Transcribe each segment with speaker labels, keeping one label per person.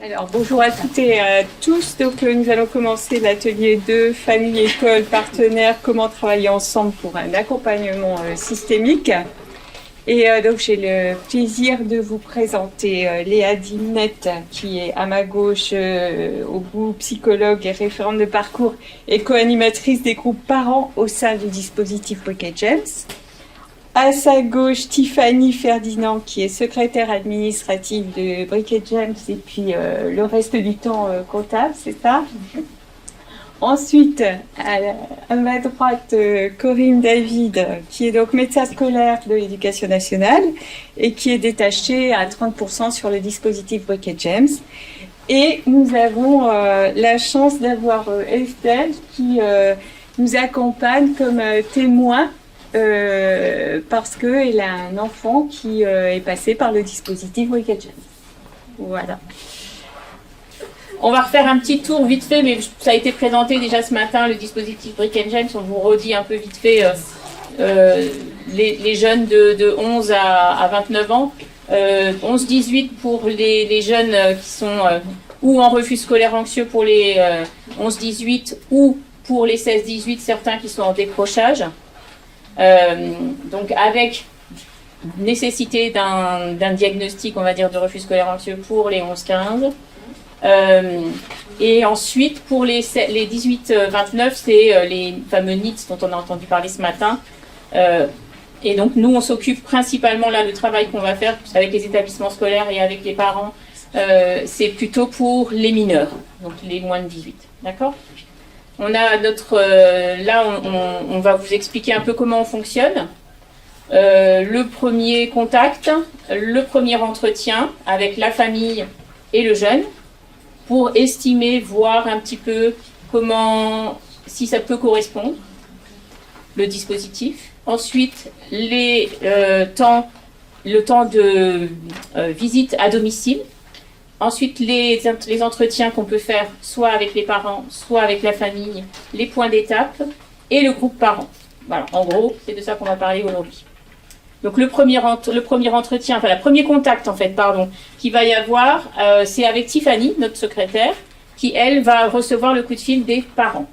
Speaker 1: Alors, bonjour à toutes et à tous. Donc, nous allons commencer l'atelier 2, famille, école, partenaires, comment travailler ensemble pour un accompagnement systémique. Et donc, j'ai le plaisir de vous présenter Léa Dimnet, qui est à ma gauche, au bout, psychologue et référente de parcours et co-animatrice des groupes parents au sein du dispositif Briquet James. À sa gauche, Tiffany Ferdinand, qui est secrétaire administrative de Briquet James et puis le reste du temps comptable, c'est ça. Ensuite, à ma droite, Corinne David, qui est donc médecin scolaire de l'éducation nationale et qui est détachée à 30% sur le dispositif Briquet James. Et nous avons la chance d'avoir Estelle qui nous accompagne comme témoin parce qu'elle a un enfant qui est passé par le dispositif Briquet James. Voilà.
Speaker 2: On va refaire un petit tour vite fait, mais ça a été présenté déjà ce matin, le dispositif Briquet James. On vous redit un peu vite fait les jeunes de 11 à 29 ans. 11-18 pour les jeunes qui sont ou en refus scolaire anxieux pour les 11-18 ou pour les 16-18, certains qui sont en décrochage. Donc avec nécessité d'un diagnostic, on va dire, de refus scolaire anxieux pour les 11-15. Et ensuite, pour les 18-29, c'est les fameux NEETs dont on a entendu parler ce matin. Et donc, nous, on s'occupe principalement, là, le travail qu'on va faire avec les établissements scolaires et avec les parents, c'est plutôt pour les mineurs, donc les moins de 18. D'accord ? On a notre... là, on va vous expliquer un peu comment on fonctionne. Le premier contact, le premier entretien avec la famille et le jeune, pour estimer, voir un petit peu comment, si ça peut correspondre, le dispositif. Ensuite, le temps de visite à domicile. Ensuite, les entretiens qu'on peut faire soit avec les parents, soit avec la famille, les points d'étape et le groupe parent. Voilà, en gros, c'est de ça qu'on va parler aujourd'hui. Donc le premier entretien, enfin le premier contact en fait, pardon, qu'il va y avoir, c'est avec Tiffany, notre secrétaire, qui elle va recevoir le coup de fil des parents.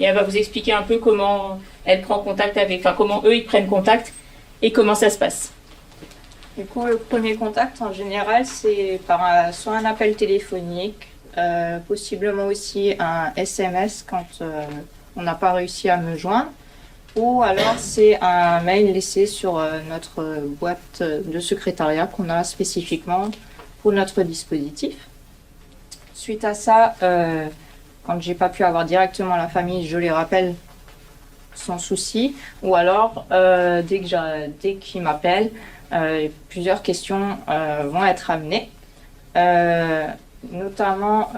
Speaker 2: Et elle va vous expliquer un peu comment elle prend contact avec, enfin comment eux ils prennent contact et comment ça se passe.
Speaker 3: Du coup, le premier contact en général, c'est par soit un appel téléphonique, possiblement aussi un SMS quand on n'a pas réussi à me joindre. Ou alors c'est un mail laissé sur notre boîte de secrétariat qu'on a spécifiquement pour notre dispositif. Suite à ça, quand j'ai pas pu avoir directement la famille, je les rappelle sans souci. Ou alors, dès qu'ils m'appellent, plusieurs questions vont être amenées. Notamment,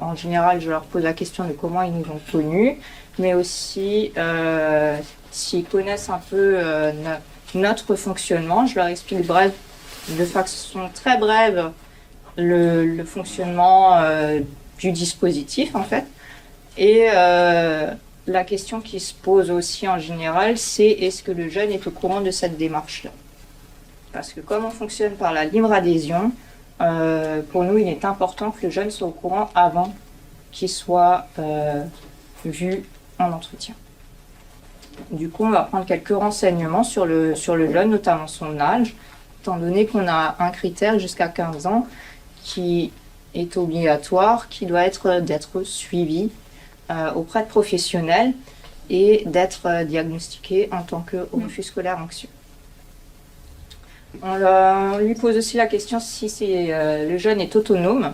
Speaker 3: en général, je leur pose la question de comment ils nous ont connus, mais aussi s'ils connaissent un peu notre fonctionnement. Je leur explique de façon très brève le fonctionnement du dispositif en fait. Et la question qui se pose aussi en général, c'est est-ce que le jeune est au courant de cette démarche-là? Parce que comme on fonctionne par la libre adhésion, pour nous il est important que le jeune soit au courant avant qu'il soit vu en entretien. Du coup, on va prendre quelques renseignements sur le jeune, notamment son âge, étant donné qu'on a un critère jusqu'à 15 ans qui est obligatoire, qui doit d'être suivi auprès de professionnels et d'être diagnostiqué en tant que refus scolaire anxieux. On lui pose aussi la question si le jeune est autonome,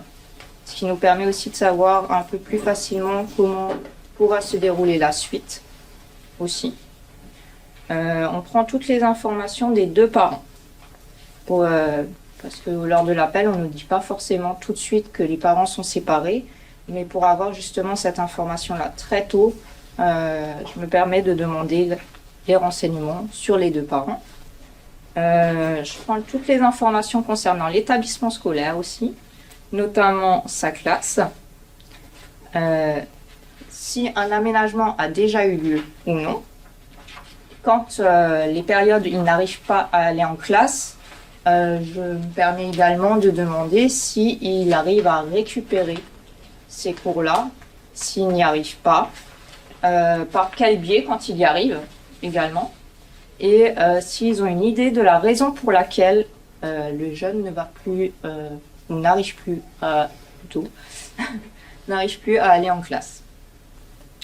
Speaker 3: ce qui nous permet aussi de savoir un peu plus facilement comment pourra se dérouler la suite aussi. On prend toutes les informations des deux parents parce que lors de l'appel on ne nous dit pas forcément tout de suite que les parents sont séparés, mais pour avoir justement cette information là très tôt, je me permets de demander les renseignements sur les deux parents. Je prends toutes les informations concernant l'établissement scolaire aussi, notamment sa classe, si un aménagement a déjà eu lieu ou non. Quand les périodes où il n'arrive pas à aller en classe, je me permets également de demander s'il arrive à récupérer ces cours-là, s'il n'y arrive pas, par quel biais quand il y arrive également, et s'ils ont une idée de la raison pour laquelle le jeune ne va plus, ou n'arrive plus plutôt, n'arrive plus à aller en classe.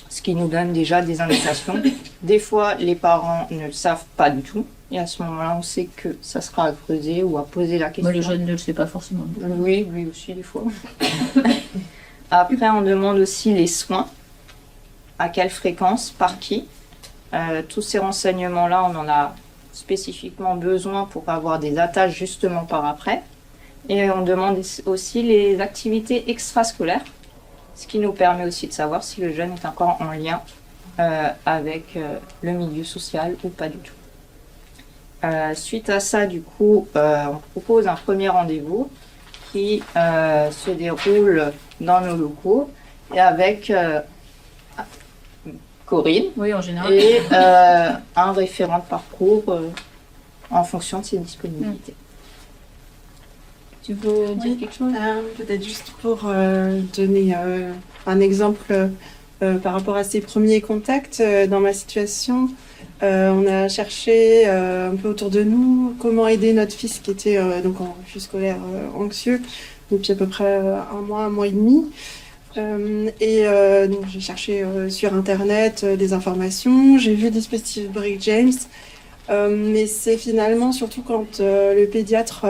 Speaker 3: Ce qui nous donne déjà des indications. Des fois, les parents ne le savent pas du tout. Et à ce moment-là, on sait que ça sera à creuser ou à poser la question.
Speaker 2: Moi, le jeune ne le sait pas forcément.
Speaker 3: Oui, lui aussi, des fois. Après, on demande aussi les soins. À quelle fréquence, par qui. Tous ces renseignements-là, on en a spécifiquement besoin pour avoir des attaches justement par après. Et on demande aussi les activités extrascolaires, ce qui nous permet aussi de savoir si le jeune est encore en lien avec le milieu social ou pas du tout. Suite à ça, du coup, on propose un premier rendez-vous qui se déroule dans nos locaux et avec Corinne
Speaker 2: Oui, en général.
Speaker 3: et un référent de parcours en fonction de ses disponibilités.
Speaker 2: Tu veux dire quelque chose?
Speaker 4: Peut-être juste pour donner un exemple par rapport à ces premiers contacts dans ma situation. On a cherché un peu autour de nous comment aider notre fils qui était donc en refus scolaire anxieux depuis à peu près un mois et demi. Donc j'ai cherché sur internet des informations, j'ai vu le dispositif Brick James, mais c'est finalement surtout quand le pédiatre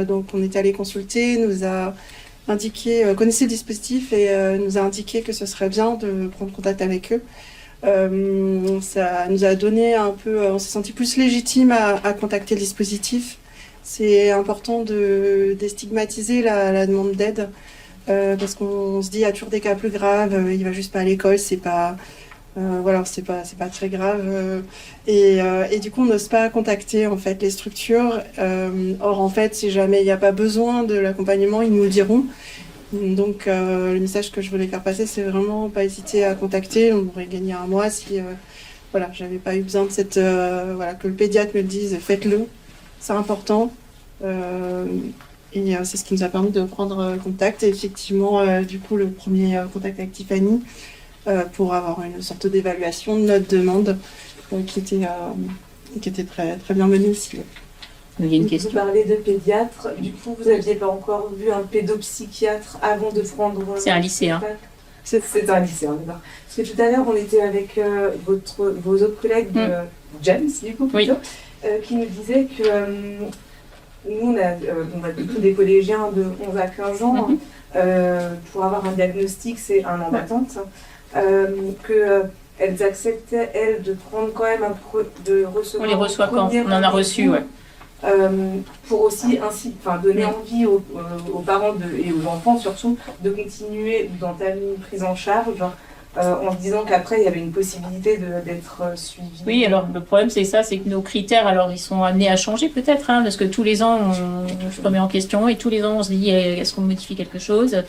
Speaker 4: donc on est allé consulter nous a indiqué connaissait le dispositif et nous a indiqué que ce serait bien de prendre contact avec eux. Ça nous a donné un peu, on s'est senti plus légitime à contacter le dispositif. C'est important de déstigmatiser la demande d'aide parce qu'on se dit il y a toujours des cas plus graves, il va juste pas à l'école, c'est pas voilà, c'est pas très grave et du coup on n'ose pas contacter en fait les structures. Or en fait si jamais il n'y a pas besoin de l'accompagnement, ils nous le diront. Donc le message que je voulais faire passer, c'est vraiment pas hésiter à contacter. On aurait gagné un mois si voilà, j'avais pas eu besoin de cette voilà, que le pédiatre me le dise, faites-le, c'est important. Et c'est ce qui nous a permis de prendre contact. Et effectivement, du coup, le premier contact avec Tiffany pour avoir une sorte d'évaluation de notre demande qui était très, très bien menée aussi.
Speaker 2: Il y a une
Speaker 5: Vous
Speaker 2: question.
Speaker 5: parlez de pédiatre, du coup vous n'aviez pas encore vu un pédopsychiatre avant de prendre...
Speaker 2: C'est un lycéen.
Speaker 5: C'est un lycéen, d'accord. Parce que tout à l'heure on était avec vos autres collègues de James, du coup,
Speaker 2: Oui.
Speaker 5: plutôt, qui nous disaient que nous on a plutôt des collégiens de 11 à 15 ans, pour avoir un diagnostic c'est un an d'attente, elles acceptaient, elles, de prendre quand même de recevoir...
Speaker 2: On les reçoit quand? On en a reçu, ouais.
Speaker 5: Pour aussi ainsi, donner envie aux parents et aux enfants surtout de continuer d'entamer une prise en charge en se disant qu'après il y avait une possibilité d'être suivi.
Speaker 2: Oui, alors le problème c'est ça, c'est que nos critères, alors ils sont amenés à changer peut-être, parce que tous les ans on se remet en question et tous les ans on se dit est-ce qu'on modifie quelque chose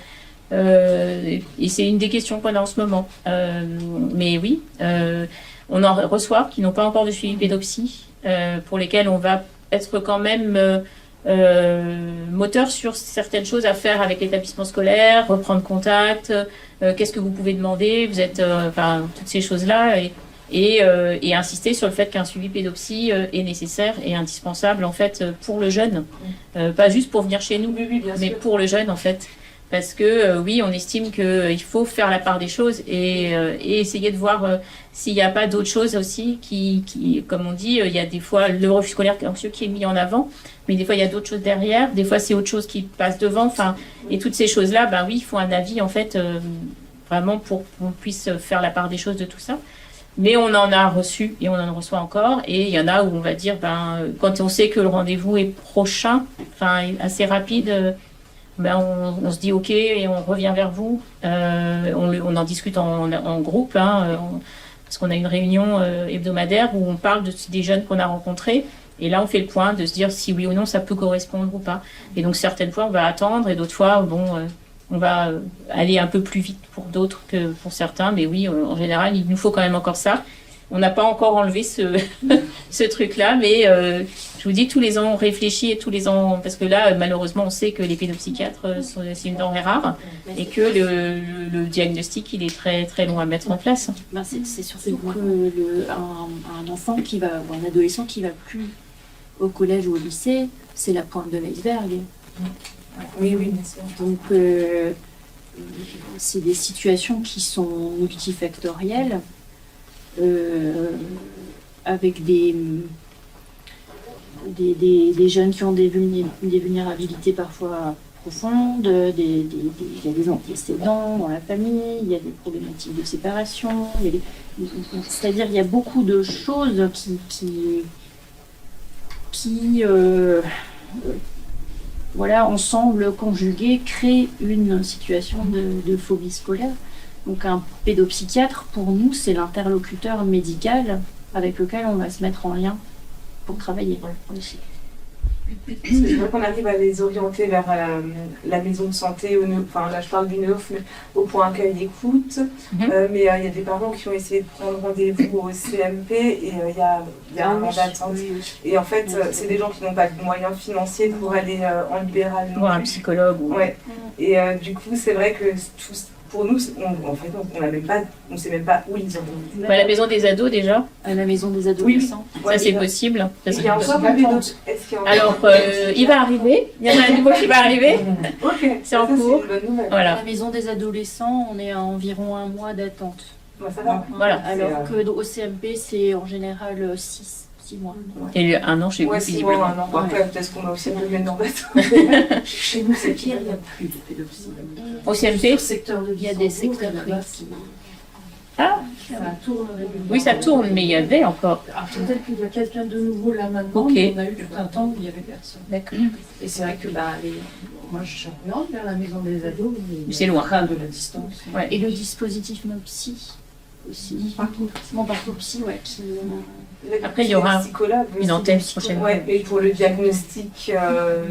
Speaker 2: et c'est une des questions qu'on a en ce moment. Mais oui, on en reçoit qui n'ont pas encore de suivi pédopsie, pour lesquels on va être quand même moteur sur certaines choses à faire avec l'établissement scolaire, reprendre contact, qu'est-ce que vous pouvez demander, vous êtes, toutes ces choses-là, et insister sur le fait qu'un suivi pédopsie est nécessaire et indispensable en fait pour le jeune, pas juste pour venir chez nous,
Speaker 5: Oui, bien
Speaker 2: mais
Speaker 5: sûr.
Speaker 2: pour le jeune en fait. Parce que oui, on estime qu'il faut faire la part des choses et essayer de voir s'il n'y a pas d'autres choses aussi qui, comme on dit, il y a des fois le refus scolaire anxieux qui est mis en avant, mais des fois il y a d'autres choses derrière, des fois c'est autre chose qui passe devant, et toutes ces choses-là, ben oui, il faut un avis en fait, vraiment pour qu'on puisse faire la part des choses de tout ça. Mais on en a reçu et on en reçoit encore, et il y en a où on va dire, quand on sait que le rendez-vous est prochain, assez rapide, on se dit ok et on revient vers vous. On en discute en groupe, parce qu'on a une réunion hebdomadaire où on parle des jeunes qu'on a rencontrés. Et là, on fait le point de se dire si oui ou non ça peut correspondre ou pas. Et donc certaines fois, on va attendre et d'autres fois, on va aller un peu plus vite pour d'autres que pour certains. Mais oui, en général, il nous faut quand même encore ça. On n'a pas encore enlevé ce truc-là, mais Je vous dis, tous les ans, on réfléchit et tous les ans, parce que là, malheureusement, on sait que les pédopsychiatres, c'est une denrée rare et que le diagnostic, il est très, très long à mettre en place.
Speaker 6: Ben, c'est surtout que un enfant qui va, ou un adolescent qui va plus au collège ou au lycée, c'est la pointe de l'iceberg.
Speaker 5: Oui, oui, bien sûr.
Speaker 6: Donc, c'est des situations qui sont multifactorielles, avec des jeunes qui ont des vulnérabilités parfois profondes, il y a des antécédents dans la famille, il y a des problématiques de séparation, c'est-à-dire il y a beaucoup de choses qui voilà, ensemble conjuguées, créent une situation de phobie scolaire. Donc un pédopsychiatre, pour nous, c'est l'interlocuteur médical avec lequel on va se mettre en lien pour travailler aussi.
Speaker 5: C'est vrai qu'on arrive à les orienter vers la maison de santé, enfin là je parle du neuf, mais au point accueil d'écoute. Mais il y a des parents qui ont essayé de prendre rendez-vous au CMP et il y a un moment d'attente. Et en fait, c'est des gens qui n'ont pas de moyens financiers pour aller en libéral.
Speaker 2: Voir un psychologue.
Speaker 5: Ouais. Et du coup, c'est vrai que pour nous, on ne sait même pas où ils ont.
Speaker 2: La maison des ados déjà.
Speaker 6: À la maison des adolescents.
Speaker 2: Ça c'est possible.
Speaker 5: Il y a encore un pédopsychiatre.
Speaker 2: Alors, il va arriver. Il y en a un nouveau qui va arriver.
Speaker 5: Ok.
Speaker 2: C'est en cours.
Speaker 6: À
Speaker 2: Voilà.
Speaker 6: la maison des adolescents, on est à environ 1 mois d'attente.
Speaker 5: Ça va.
Speaker 2: Voilà.
Speaker 6: Alors qu'au CMP, c'est en général 6 mois.
Speaker 2: Et 1 an chez vous,
Speaker 5: Ouais, 6
Speaker 2: visiblement.
Speaker 5: mois, un an. Après, peut-être qu'on a aussi le même nombre.
Speaker 7: Chez nous, c'est pire, il n'y a plus de pédopsie.
Speaker 2: Au CMP,
Speaker 7: Au secteur de
Speaker 6: Il y a des secteurs
Speaker 7: qui
Speaker 2: Ah.
Speaker 7: ça tourne régulièrement.
Speaker 2: oui, ça tourne, mais il y avait encore.
Speaker 7: Alors peut-être qu'il y a quelqu'un de nouveau là maintenant,
Speaker 2: Ok.
Speaker 7: mais on a eu tout un temps où il n'y avait personne.
Speaker 2: D'accord.
Speaker 7: Et c'est vrai que moi je j'oriente vers la maison des ados, mais
Speaker 2: C'est loin.
Speaker 7: Train de la distance.
Speaker 2: Ouais.
Speaker 6: Et le dispositif MOPSI aussi. Mon parcours psy, ouais, qui...
Speaker 2: Après, il y aura
Speaker 5: psychologue,
Speaker 2: une antenne prochaine.
Speaker 5: Ouais, et pour le diagnostic,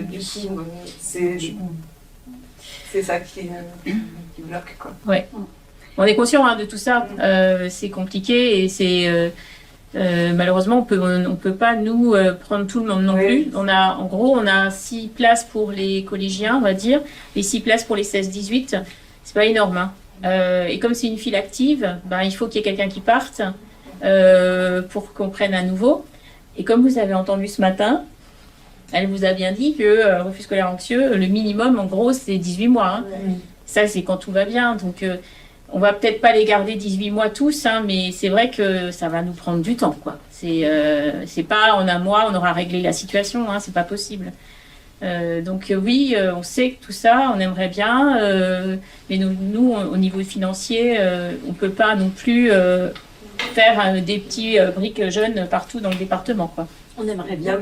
Speaker 5: du coup, c'est ça qui bloque, quoi.
Speaker 2: On est conscient de tout ça. C'est compliqué et c'est malheureusement on peut pas nous prendre tout le monde non plus. On a 6 places pour les collégiens, on va dire, et 6 places pour les 16-18. C'est pas énorme. Hein. Et comme c'est une file active, il faut qu'il y ait quelqu'un qui parte pour qu'on prenne à nouveau. Et comme vous avez entendu ce matin, elle vous a bien dit que refus scolaire anxieux, le minimum en gros c'est 18 mois. Hein. Ça c'est quand tout va bien. Donc on va peut-être pas les garder 18 mois tous, hein, mais c'est vrai que ça va nous prendre du temps, quoi. C'est pas en 1 mois on aura réglé la situation, hein, c'est pas possible. Donc oui, on sait que tout ça, on aimerait bien, mais nous au niveau financier, on peut pas non plus faire des petits briques jeunes partout dans le département, quoi.
Speaker 6: On aimerait bien.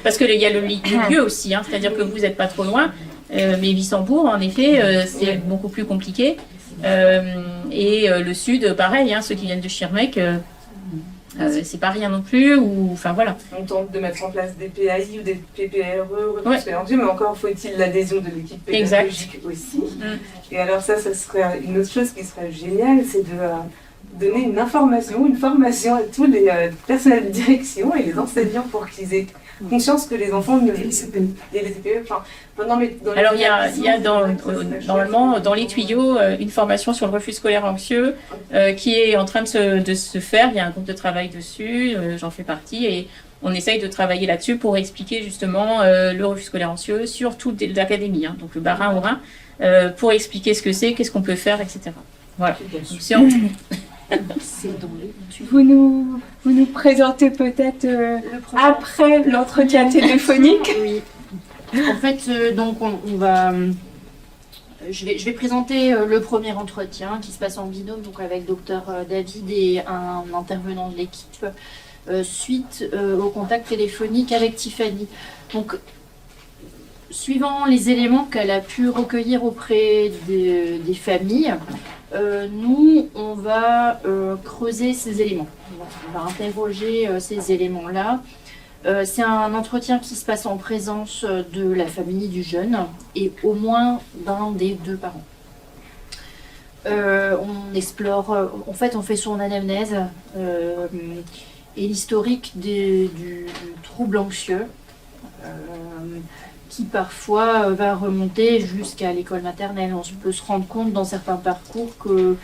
Speaker 2: Parce qu'il y a le lieu aussi, hein, c'est-à-dire que vous n'êtes pas trop loin, mais Wissembourg, en effet, c'est beaucoup plus compliqué. Et le sud, pareil, hein, ceux qui viennent de Schirmeck, c'est pas rien non plus. Enfin voilà.
Speaker 5: On tente de mettre en place des PAI ou des PPRE, mais encore faut-il l'adhésion de l'équipe pédagogique aussi. Et alors ça serait une autre chose qui serait géniale, c'est de donner une formation à tous les personnels de direction et les enseignants pour qu'ils aient conscience que les enfants ne... Et les CPE,
Speaker 2: alors il y a normalement dans les tuyaux une formation sur le refus scolaire anxieux qui est en train de se faire. Il y a un groupe de travail dessus, j'en fais partie, et on essaye de travailler là-dessus pour expliquer justement le refus scolaire anxieux sur toute l'académie, hein, donc le Bas-Rhin au Rhin, pour expliquer ce que c'est, qu'est-ce qu'on peut faire, etc. Voilà. Donc, c'est en...
Speaker 1: Vous nous présentez peut-être après l'entretien téléphonique.
Speaker 6: Oui. En fait, donc on va... Je vais présenter le premier entretien qui se passe en binôme, donc avec Dr David et un intervenant de l'équipe, suite au contact téléphonique avec Tiffany. Donc, suivant les éléments qu'elle a pu recueillir auprès des familles, nous, on va creuser ces éléments. On va interroger ces éléments-là. C'est un entretien qui se passe en présence de la famille du jeune et au moins d'un des 2 parents. On explore, en fait, on fait son anamnèse et l'historique du trouble anxieux, qui parfois va remonter jusqu'à l'école maternelle. On peut se rendre compte dans certains parcours que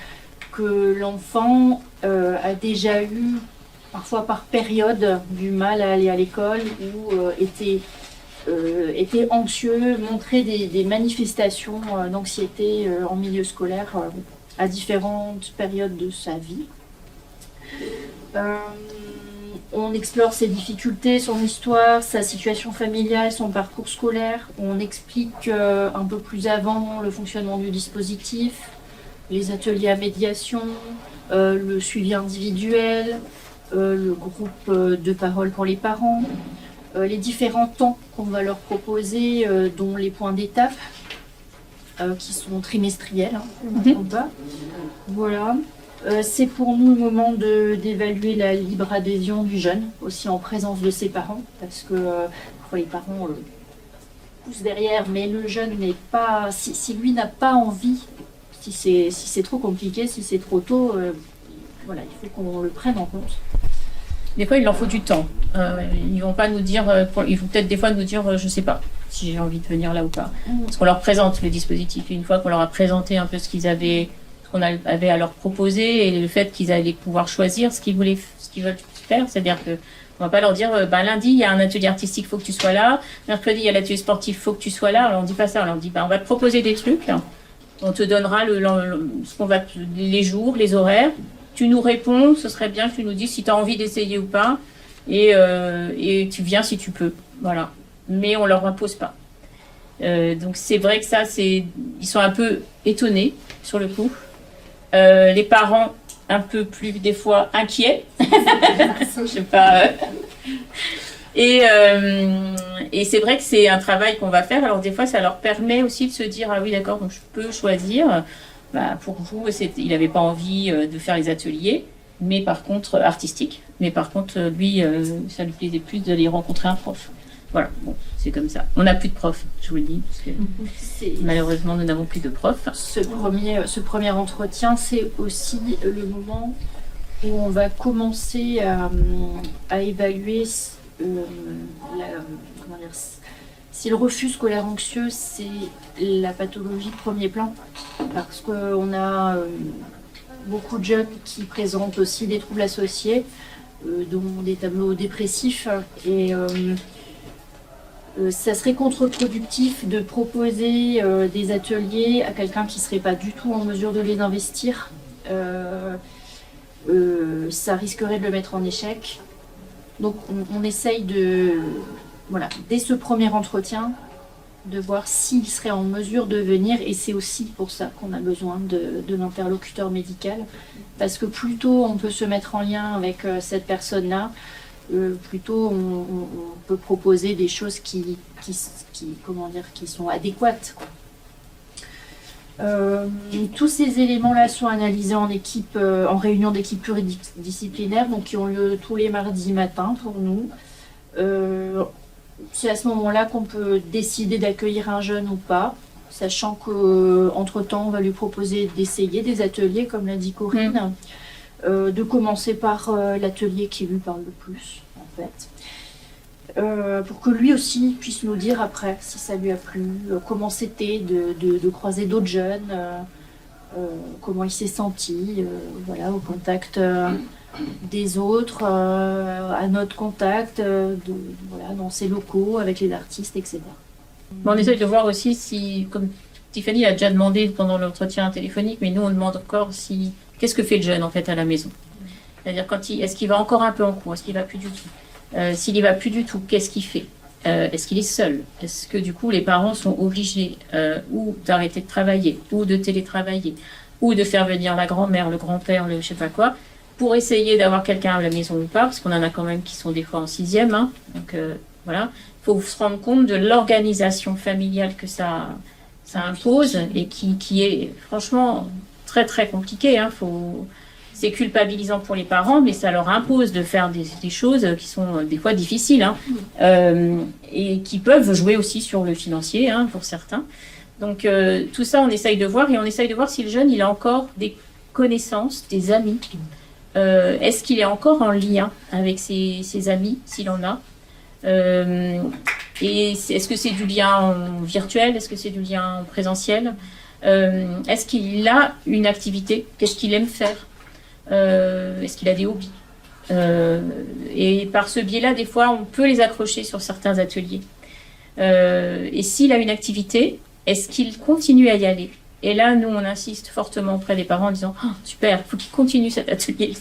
Speaker 6: l'enfant a déjà eu, parfois par période, du mal à aller à l'école ou était anxieux, montrait des manifestations d'anxiété en milieu scolaire à différentes périodes de sa vie. On explore ses difficultés, son histoire, sa situation familiale, son parcours scolaire. On explique un peu plus avant le fonctionnement du dispositif, les ateliers à médiation, le suivi individuel, le groupe de parole pour les parents, les différents temps qu'on va leur proposer, dont les points d'étape, qui sont trimestriels, Voilà. C'est pour nous le moment d'évaluer la libre adhésion du jeune, aussi en présence de ses parents, parce que parfois les parents poussent derrière, mais le jeune n'est pas. Si lui n'a pas envie, si c'est trop compliqué, si c'est trop tôt, voilà, il faut qu'on le prenne en compte.
Speaker 2: Des fois, il leur faut du temps. Ils vont pas nous dire, ils vont peut-être des fois nous dire, je sais pas si j'ai envie de venir là ou pas. Parce qu'on leur présente le dispositif. Et une fois qu'on leur a présenté un peu ce qu'on avait à leur proposer et le fait qu'ils allaient pouvoir choisir ce qu'ils veulent faire, c'est-à-dire que on va pas leur dire, lundi il y a un atelier artistique, faut que tu sois là. Mercredi il y a l'atelier sportif, faut que tu sois là. Alors on dit pas ça, on leur dit, on va te proposer des trucs. On te donnera les jours, les horaires. Tu nous réponds, ce serait bien que tu nous dises si tu as envie d'essayer ou pas, et tu viens si tu peux, voilà. Mais on leur impose pas. Donc c'est vrai que ça, ils sont un peu étonnés sur le coup. Les parents un peu plus des fois inquiets, je sais pas. Et c'est vrai que c'est un travail qu'on va faire. Alors des fois, ça leur permet aussi de se dire ah oui d'accord, donc je peux choisir. Pour vous, il n'avait pas envie de faire les ateliers, mais par contre artistiques. Mais par contre, lui, ça lui plaisait plus d'aller rencontrer un prof. Voilà, bon, c'est comme ça. On n'a plus de profs, je vous le dis, parce que malheureusement, nous n'avons plus de profs.
Speaker 6: Ce premier entretien, c'est aussi le moment où on va commencer à évaluer si le refus scolaire anxieux, c'est la pathologie de premier plan, parce qu'on a beaucoup de jeunes qui présentent aussi des troubles associés, dont des tableaux dépressifs, et ça serait contre-productif de proposer des ateliers à quelqu'un qui ne serait pas du tout en mesure de les investir. Ça risquerait de le mettre en échec. Donc on essaye dès ce premier entretien, de voir s'il serait en mesure de venir, et c'est aussi pour ça qu'on a besoin de l'interlocuteur médical, parce que plus tôt on peut se mettre en lien avec cette personne-là, plus tôt on peut proposer des choses qui sont adéquates, quoi. Tous ces éléments-là sont analysés en réunion d'équipe pluridisciplinaire, donc qui ont lieu tous les mardis matins pour nous. C'est à ce moment-là qu'on peut décider d'accueillir un jeune ou pas, sachant qu'entre-temps, on va lui proposer d'essayer des ateliers, comme l'a dit Corinne, de commencer par l'atelier qui lui parle le plus, en fait. Pour que lui aussi puisse nous dire après si ça lui a plu, comment c'était de croiser d'autres jeunes, comment il s'est senti, au contact des autres, à notre contact, dans ces locaux, avec les artistes, etc.
Speaker 2: On essaie de voir aussi si, comme Tiffany a déjà demandé pendant l'entretien téléphonique, mais nous on demande encore qu'est-ce que fait le jeune en fait à la maison. C'est-à-dire est-ce qu'il va encore un peu en cours, est-ce qu'il va plus du tout. S'il y va plus du tout, qu'est-ce qu'il fait? Est-ce qu'il est seul? Est-ce que du coup les parents sont obligés ou d'arrêter de travailler, ou de télétravailler, ou de faire venir la grand-mère, le grand-père, le je sais pas quoi, pour essayer d'avoir quelqu'un à la maison ou pas, parce qu'on en a quand même qui sont des fois en 6e. Donc voilà, il faut se rendre compte de l'organisation familiale que ça impose, et qui est franchement très très compliquée. C'est culpabilisant pour les parents, mais ça leur impose de faire des choses qui sont des fois difficiles, et qui peuvent jouer aussi sur le financier, pour certains. Donc tout ça, on essaye de voir, et on essaye de voir si le jeune il a encore des connaissances, des amis, Est-ce qu'il est encore en lien avec ses amis, s'il en a? Et est-ce que c'est du lien virtuel? Est-ce que c'est du lien présentiel? Est-ce qu'il a une activité? Qu'est-ce qu'il aime faire? Est-ce qu'il a des hobbies? Et par ce biais-là, des fois, on peut les accrocher sur certains ateliers. Et s'il a une activité, est-ce qu'il continue à y aller? Et là, nous, on insiste fortement auprès des parents en disant oh, super, il faut qu'il continue cet atelier,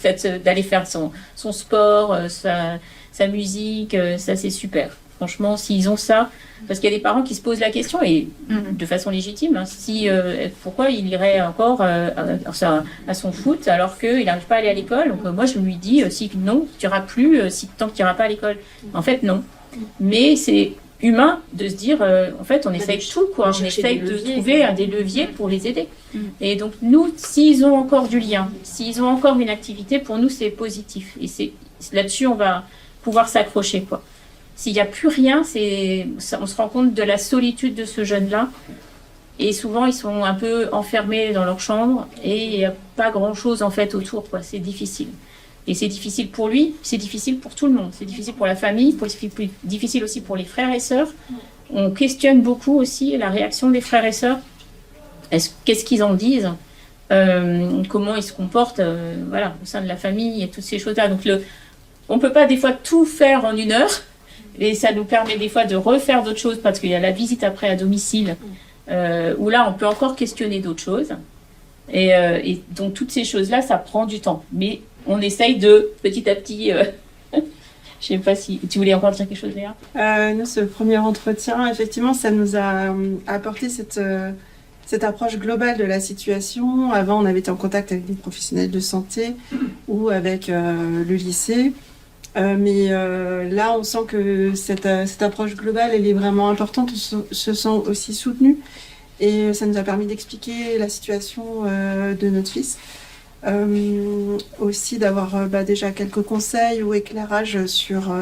Speaker 2: d'aller faire son sport, sa musique, ça c'est super. Franchement, s'ils ont ça, parce qu'il y a des parents qui se posent la question, et de façon légitime, hein, pourquoi il irait encore à son foot alors qu'il n'arrive pas à aller à l'école. Donc moi, je lui dis non, tu n'iras plus tant que tu n'iras pas à l'école. En fait, non. Mais c'est humain de se dire, en fait, on essaye tout, quoi. On essaye de trouver des leviers pour les aider. Et donc, nous, s'ils ont encore du lien, s'ils ont encore une activité, pour nous, c'est positif. Et là-dessus, on va pouvoir s'accrocher, quoi. S'il n'y a plus rien, on se rend compte de la solitude de ce jeune-là. Et souvent, ils sont un peu enfermés dans leur chambre et il n'y a pas grand-chose, en fait, autour, quoi. C'est difficile. Et c'est difficile pour lui, c'est difficile pour tout le monde. C'est difficile pour la famille, c'est difficile aussi pour les frères et sœurs. On questionne beaucoup aussi la réaction des frères et sœurs. Qu'est-ce qu'ils en disent? Comment ils se comportent voilà, au sein de la famille et toutes ces choses-là. Donc, on ne peut pas des fois tout faire en 1 heure. Et ça nous permet des fois de refaire d'autres choses parce qu'il y a la visite après à domicile où là, on peut encore questionner d'autres choses. Et donc, toutes ces choses-là, ça prend du temps. Mais on essaye de, petit à petit... je ne sais pas si... Tu voulais encore dire quelque chose, Léa?
Speaker 4: Nous, ce premier entretien, effectivement, ça nous a apporté cette approche globale de la situation. Avant, on avait été en contact avec des professionnels de santé ou avec le lycée. Mais là, on sent que cette approche globale, elle est vraiment importante. On se sent aussi soutenu. Et ça nous a permis d'expliquer la situation de notre fils. Aussi d'avoir déjà quelques conseils ou éclairages sur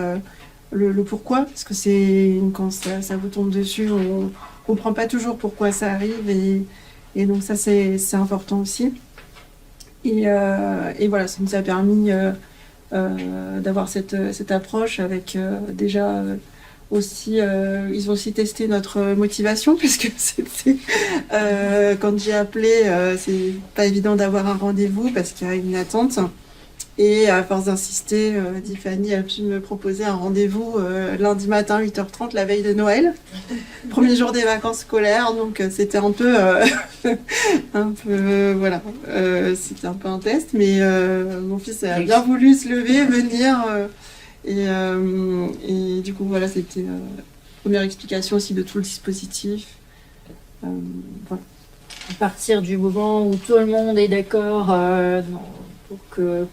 Speaker 4: le pourquoi. Parce que quand ça vous tombe dessus, on ne comprend pas toujours pourquoi ça arrive. Et donc ça, c'est important aussi. Et voilà, ça nous a permis... d'avoir cette approche avec déjà aussi ils ont aussi testé notre motivation puisque c'était quand j'ai appelé c'est pas évident d'avoir un rendez-vous parce qu'il y a une attente et à force d'insister Tiffany a pu me proposer un rendez-vous lundi matin 8h30 la veille de Noël, premier jour des vacances scolaires, donc c'était un peu voilà, c'était un peu un test, mais mon fils a bien voulu se lever, venir et du coup voilà, c'était première explication aussi de tout le dispositif. Voilà.
Speaker 6: À partir du moment où tout le monde est d'accord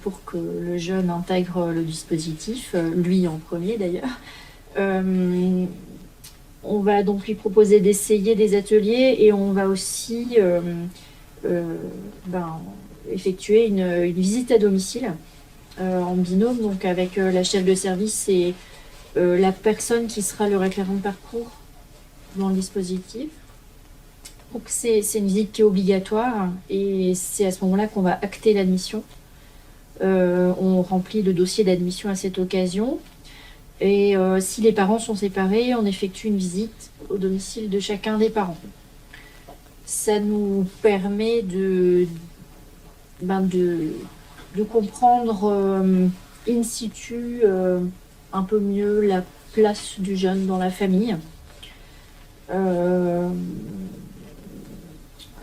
Speaker 6: pour que le jeune intègre le dispositif, lui en premier d'ailleurs, on va donc lui proposer d'essayer des ateliers et on va aussi effectuer une visite à domicile en binôme, donc avec la chef de service et la personne qui sera le référent de parcours dans le dispositif. Donc c'est une visite qui est obligatoire et c'est à ce moment-là qu'on va acter l'admission. On remplit le dossier d'admission à cette occasion. Et si les parents sont séparés, on effectue une visite au domicile de chacun des parents. Ça nous permet de comprendre in situ un peu mieux la place du jeune dans la famille.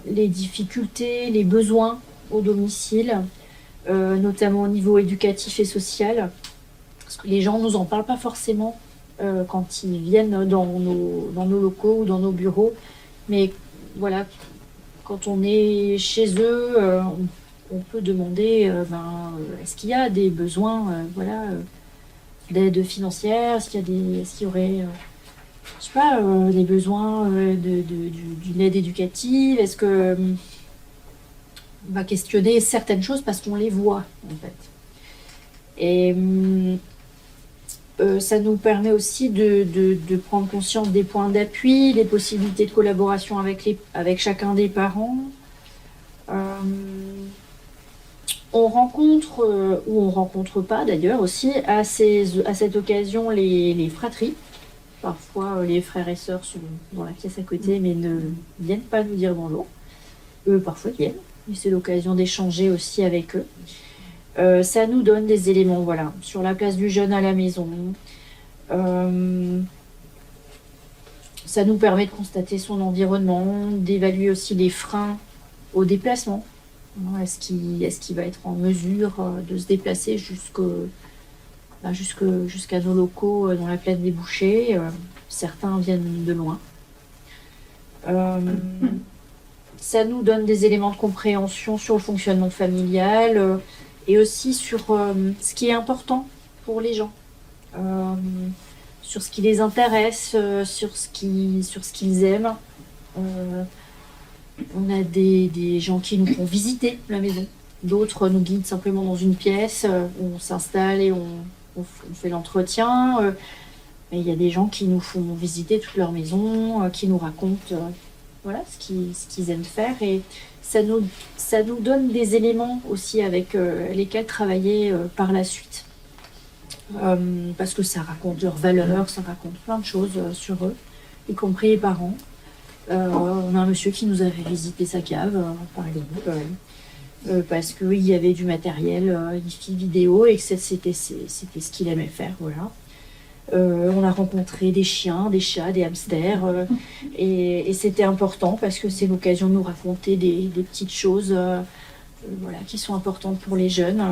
Speaker 6: Les difficultés, les besoins au domicile, notamment au niveau éducatif et social. Parce que les gens ne nous en parlent pas forcément quand ils viennent dans nos locaux ou dans nos bureaux. Mais voilà, quand on est chez eux, on peut demander est-ce qu'il y a des besoins d'aide financière? Est-ce qu'il y aurait je sais pas, des besoins d'une aide éducative? Est-ce que on va questionner certaines choses parce qu'on les voit en fait. Et ça nous permet aussi de prendre conscience des points d'appui, des possibilités de collaboration avec chacun des parents. On rencontre, ou on rencontre pas d'ailleurs aussi, à cette occasion les fratries. Parfois les frères et sœurs sont dans la pièce à côté mais ne viennent pas nous dire bonjour. Eux parfois viennent, et c'est l'occasion d'échanger aussi avec eux. Ça nous donne des éléments, voilà, sur la place du jeune à la maison. Ça nous permet de constater son environnement, d'évaluer aussi les freins au déplacement. Est-ce qu'il va être en mesure de se déplacer jusqu'à nos locaux dans la plaine des Bouchers. Certains viennent de loin. Ça nous donne des éléments de compréhension sur le fonctionnement familial et aussi sur ce qui est important pour les gens, sur ce qui les intéresse, sur ce qu'ils aiment. On a des gens qui nous font visiter la maison. D'autres nous guident simplement dans une pièce, on s'installe et on fait l'entretien. Mais il y a des gens qui nous font visiter toute leur maison, qui nous racontent voilà, ce qu'ils aiment faire. Et ça nous donne des éléments aussi avec lesquels travailler par la suite. Parce que ça raconte leurs valeurs, ça raconte plein de choses sur eux, y compris les parents. On a un monsieur qui nous avait visité sa cave, par exemple, parce qu'il y avait du matériel, une vidéo, et que c'était ce qu'il aimait faire, voilà. On a rencontré des chiens, des chats, des hamsters, et c'était important parce que c'est l'occasion de nous raconter des petites choses voilà, qui sont importantes pour les jeunes.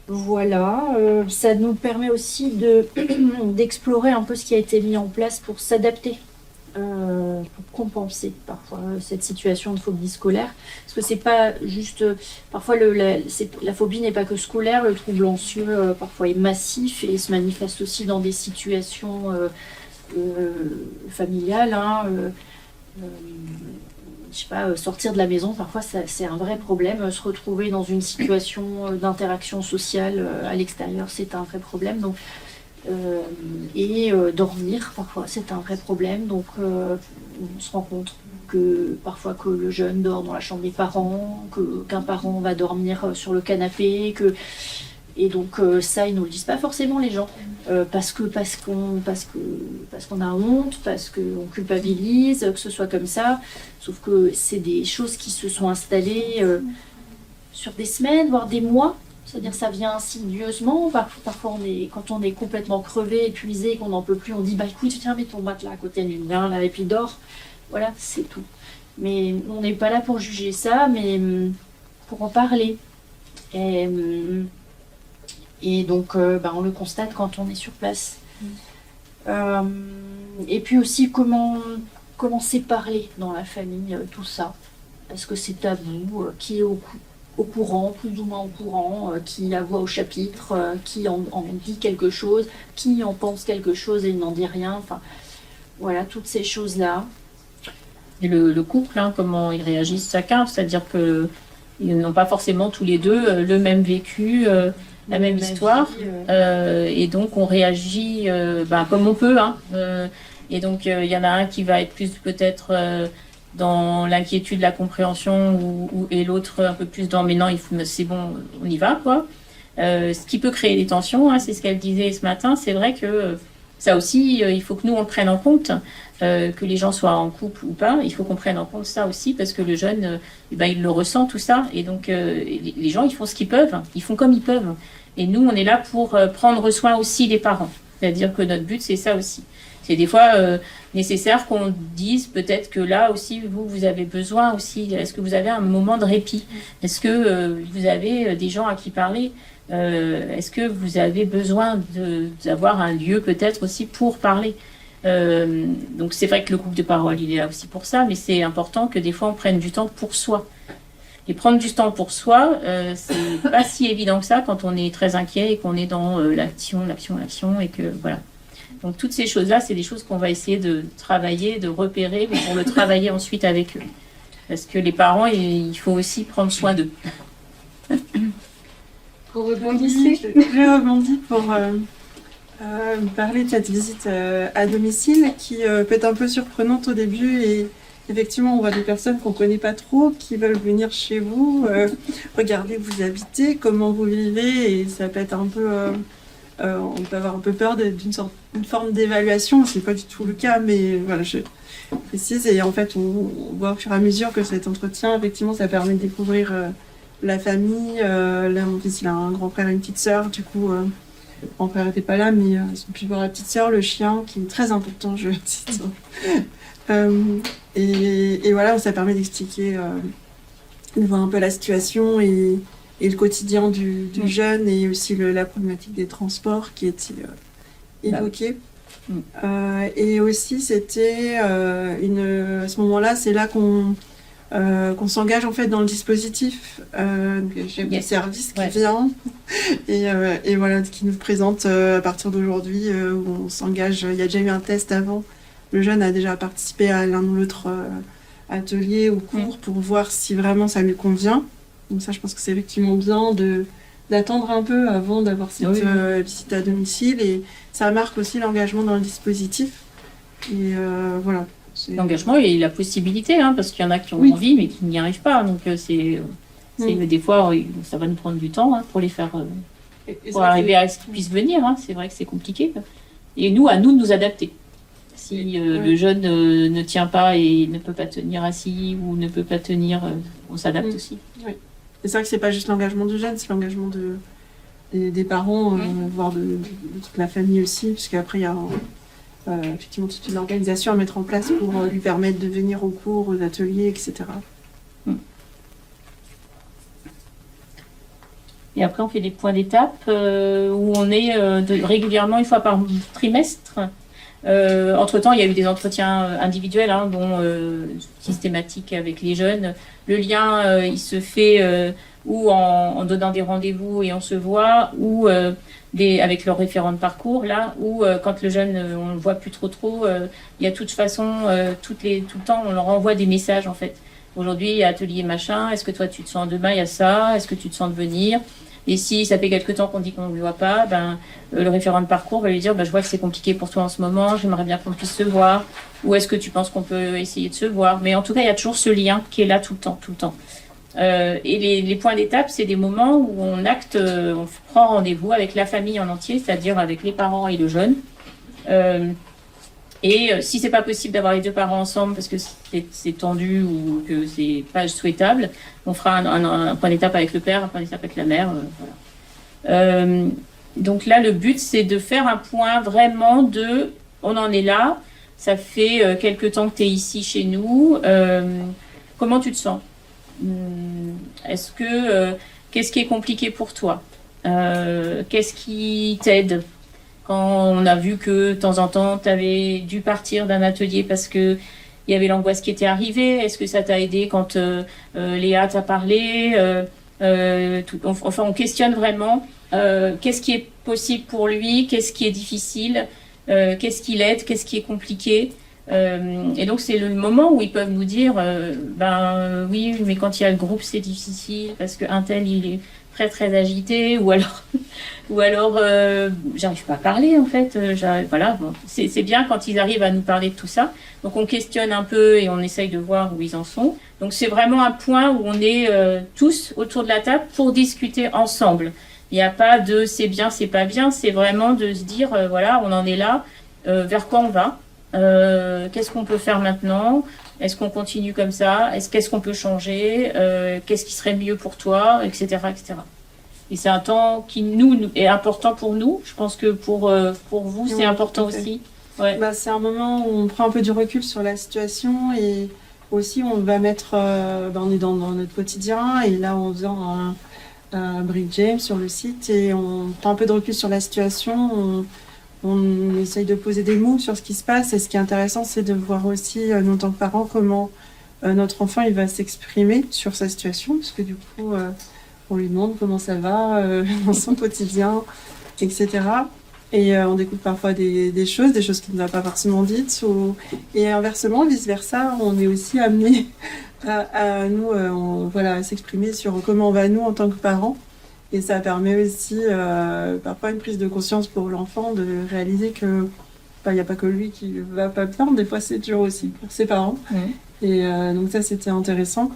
Speaker 6: Voilà, ça nous permet aussi d'explorer un peu ce qui a été mis en place pour s'adapter, pour compenser parfois cette situation de phobie scolaire. Parce que c'est pas juste, parfois la phobie n'est pas que scolaire, le trouble anxieux parfois est massif et se manifeste aussi dans des situations familiales. Je sais pas, sortir de la maison, parfois c'est un vrai problème. Se retrouver dans une situation d'interaction sociale à l'extérieur, c'est un vrai problème. Donc, dormir, parfois, c'est un vrai problème. Donc, on se rend compte que parfois que le jeune dort dans la chambre des parents, qu'un parent va dormir sur le canapé, et donc ça, ils nous le disent pas forcément les gens, parce qu'on a honte, parce qu'on culpabilise, que ce soit comme ça. Sauf que c'est des choses qui se sont installées sur des semaines, voire des mois. C'est-à-dire ça vient insidieusement. Parfois, quand on est complètement crevé, épuisé, qu'on n'en peut plus, on dit bah écoute, viens, mets ton matelas à côté du mien, là, et puis dors. Voilà, c'est tout. Mais on n'est pas là pour juger ça, mais pour en parler. Et donc, on le constate quand on est sur place. Et puis aussi, comment c'est parlé dans la famille, tout ça. Est-ce que c'est tabou? Qui est au courant, plus ou moins au courant, qui la voit au chapitre, qui en dit quelque chose, qui en pense quelque chose et n'en dit rien. Enfin, voilà, toutes ces choses-là.
Speaker 2: Et le couple, comment ils réagissent chacun, c'est-à-dire qu'ils n'ont pas forcément tous les deux le même vécu, la même histoire, et donc on réagit comme on peut. Et donc il y en a un qui va être plus peut-être dans l'inquiétude, la compréhension, et l'autre un peu plus dans mais non, c'est bon, on y va, quoi. Ce qui peut créer des tensions, c'est ce qu'elle disait ce matin. C'est vrai que ça aussi, il faut que nous on le prenne en compte, que les gens soient en couple ou pas, il faut qu'on prenne en compte ça aussi, parce que le jeune, il le ressent tout ça, et donc les gens ils font ce qu'ils peuvent, ils font comme ils peuvent, et nous on est là pour prendre soin aussi des parents, c'est-à-dire que notre but c'est ça aussi. C'est des fois nécessaire qu'on dise peut-être que là aussi vous avez besoin aussi, est-ce que vous avez un moment de répit, est-ce que vous avez des gens à qui parler, est-ce que vous avez besoin d'avoir un lieu peut-être aussi pour parler. Donc c'est vrai que le groupe de parole il est là aussi pour ça, mais c'est important que des fois on prenne du temps pour soi. Et prendre du temps pour soi, c'est pas si évident que ça quand on est très inquiet et qu'on est dans l'action, et que voilà. Donc toutes ces choses-là, c'est des choses qu'on va essayer de travailler, de repérer, mais pour le travailler ensuite avec eux. Parce que les parents, il faut aussi prendre soin d'eux.
Speaker 4: Pour rebondir, je rebondis pour parler de cette visite à domicile qui peut être un peu surprenante au début et effectivement, on voit des personnes qu'on connaît pas trop qui veulent venir chez vous, regarder où vous habitez, comment vous vivez, et ça peut être un peu, on peut avoir un peu peur d'une forme d'évaluation. C'est pas du tout le cas, mais voilà, je précise. Et en fait, on voit au fur et à mesure que cet entretien, effectivement, ça permet de découvrir la famille. Là, mon fils, il a un grand frère et une petite sœur. Du coup, mon frère n'était pas là, mais ils ont pu voir la petite sœur, le chien, qui est très important, je cite. Et voilà, ça permet d'expliquer, de voir un peu la situation et le quotidien du jeune, et aussi la problématique des transports qui était évoquée. Et aussi, c'était à ce moment-là, c'est là qu'on s'engage en fait dans le dispositif. J'ai le service qui vient et voilà, qui nous présente à partir d'aujourd'hui, où on s'engage. Il y a déjà eu un test avant. Le jeune a déjà participé à l'un ou l'autre atelier ou cours pour voir si vraiment ça lui convient. Donc ça, je pense que c'est effectivement bien d'attendre un peu avant d'avoir cette visite à domicile, et ça marque aussi l'engagement dans le dispositif. Et voilà.
Speaker 2: L'engagement et la possibilité, hein, parce qu'il y en a qui ont envie mais qui n'y arrivent pas. Donc des fois, ça va nous prendre du temps, hein, pour les faire, pour arriver à ce qu'ils puissent venir. Hein. C'est vrai que c'est compliqué. Et à nous de nous adapter. Si le jeune ne tient pas et ne peut pas tenir assis ou ne peut pas tenir, on s'adapte aussi.
Speaker 4: Oui. C'est vrai que c'est pas juste l'engagement du jeune, c'est l'engagement des parents, voire de toute la famille aussi, puisqu'après il y a effectivement toute une organisation à mettre en place pour lui permettre de venir aux cours, aux ateliers, etc.
Speaker 2: Et après, on fait des points d'étape où on est régulièrement, une fois par trimestre. Entre-temps, il y a eu des entretiens individuels, hein, dont systématiques avec les jeunes. Le lien, il se fait ou en donnant des rendez-vous et on se voit, ou avec leur référent de parcours, là, ou quand le jeune, on le voit plus trop, il y a de toute façon, tout le temps, on leur envoie des messages, en fait. Aujourd'hui, il y a atelier machin, est-ce que toi tu te sens, demain il y a ça, est-ce que tu te sens de venir? Et si ça fait quelque temps qu'on dit qu'on ne le voit pas, le référent de parcours va lui dire je vois que c'est compliqué pour toi en ce moment, j'aimerais bien qu'on puisse se voir, ou est-ce que tu penses qu'on peut essayer de se voir? Mais en tout cas, il y a toujours ce lien qui est là tout le temps. Et les points d'étape, c'est des moments où on prend rendez-vous avec la famille en entier, c'est-à-dire avec les parents et le jeune. Et si c'est pas possible d'avoir les deux parents ensemble parce que c'est tendu ou que c'est pas souhaitable, on fera un point d'étape avec le père, un point d'étape avec la mère. Voilà. Donc là, le but, c'est de faire un point vraiment on en est là, ça fait quelque temps que tu es ici chez nous, comment tu te sens? Est-ce que qu'est-ce qui est compliqué pour toi? Qu'est-ce qui t'aide? Quand on a vu que de temps en temps, tu avais dû partir d'un atelier parce que il y avait l'angoisse qui était arrivée, est-ce que ça t'a aidé quand Léa t'a parlé? Enfin, on questionne vraiment qu'est-ce qui est possible pour lui, qu'est-ce qui est difficile, qu'est-ce qui l'aide, qu'est-ce qui est compliqué. Et donc, c'est le moment où ils peuvent nous dire oui, mais quand il y a le groupe, c'est difficile parce qu'un tel, il est très agité, ou alors j'arrive pas à parler en fait. Voilà, bon, c'est bien quand ils arrivent à nous parler de tout ça. Donc on questionne un peu et on essaye de voir où ils en sont. Donc c'est vraiment un point où on est tous autour de la table pour discuter ensemble. Il n'y a pas de c'est bien, c'est pas bien. C'est vraiment de se dire voilà, on en est là. Vers quoi on va? Qu'est-ce qu'on peut faire maintenant? Est-ce qu'on continue comme ça? Qu'est-ce qu'on peut changer? Qu'est-ce qui serait mieux pour toi? Etc. etc. Et c'est un temps qui nous est important pour nous. Je pense que pour vous, c'est important aussi. Ouais.
Speaker 4: C'est un moment où on prend un peu du recul sur la situation, et aussi on va mettre, on est dans notre quotidien, et là on vient à Brick James sur le site, et on prend un peu de recul sur la situation. On essaye de poser des mots sur ce qui se passe, et ce qui est intéressant, c'est de voir aussi, nous en tant que parents, comment notre enfant il va s'exprimer sur sa situation, parce que du coup, on lui demande comment ça va dans son quotidien, etc. Et on découvre parfois des choses qu'il ne va pas forcément dites, et inversement, vice-versa, on est aussi amené à nous à s'exprimer sur comment on va nous en tant que parents. Et ça permet aussi parfois une prise de conscience pour l'enfant, de réaliser que il n'y a pas que lui qui va pas bien, des fois c'est dur aussi pour ses parents. Et donc ça, c'était intéressant.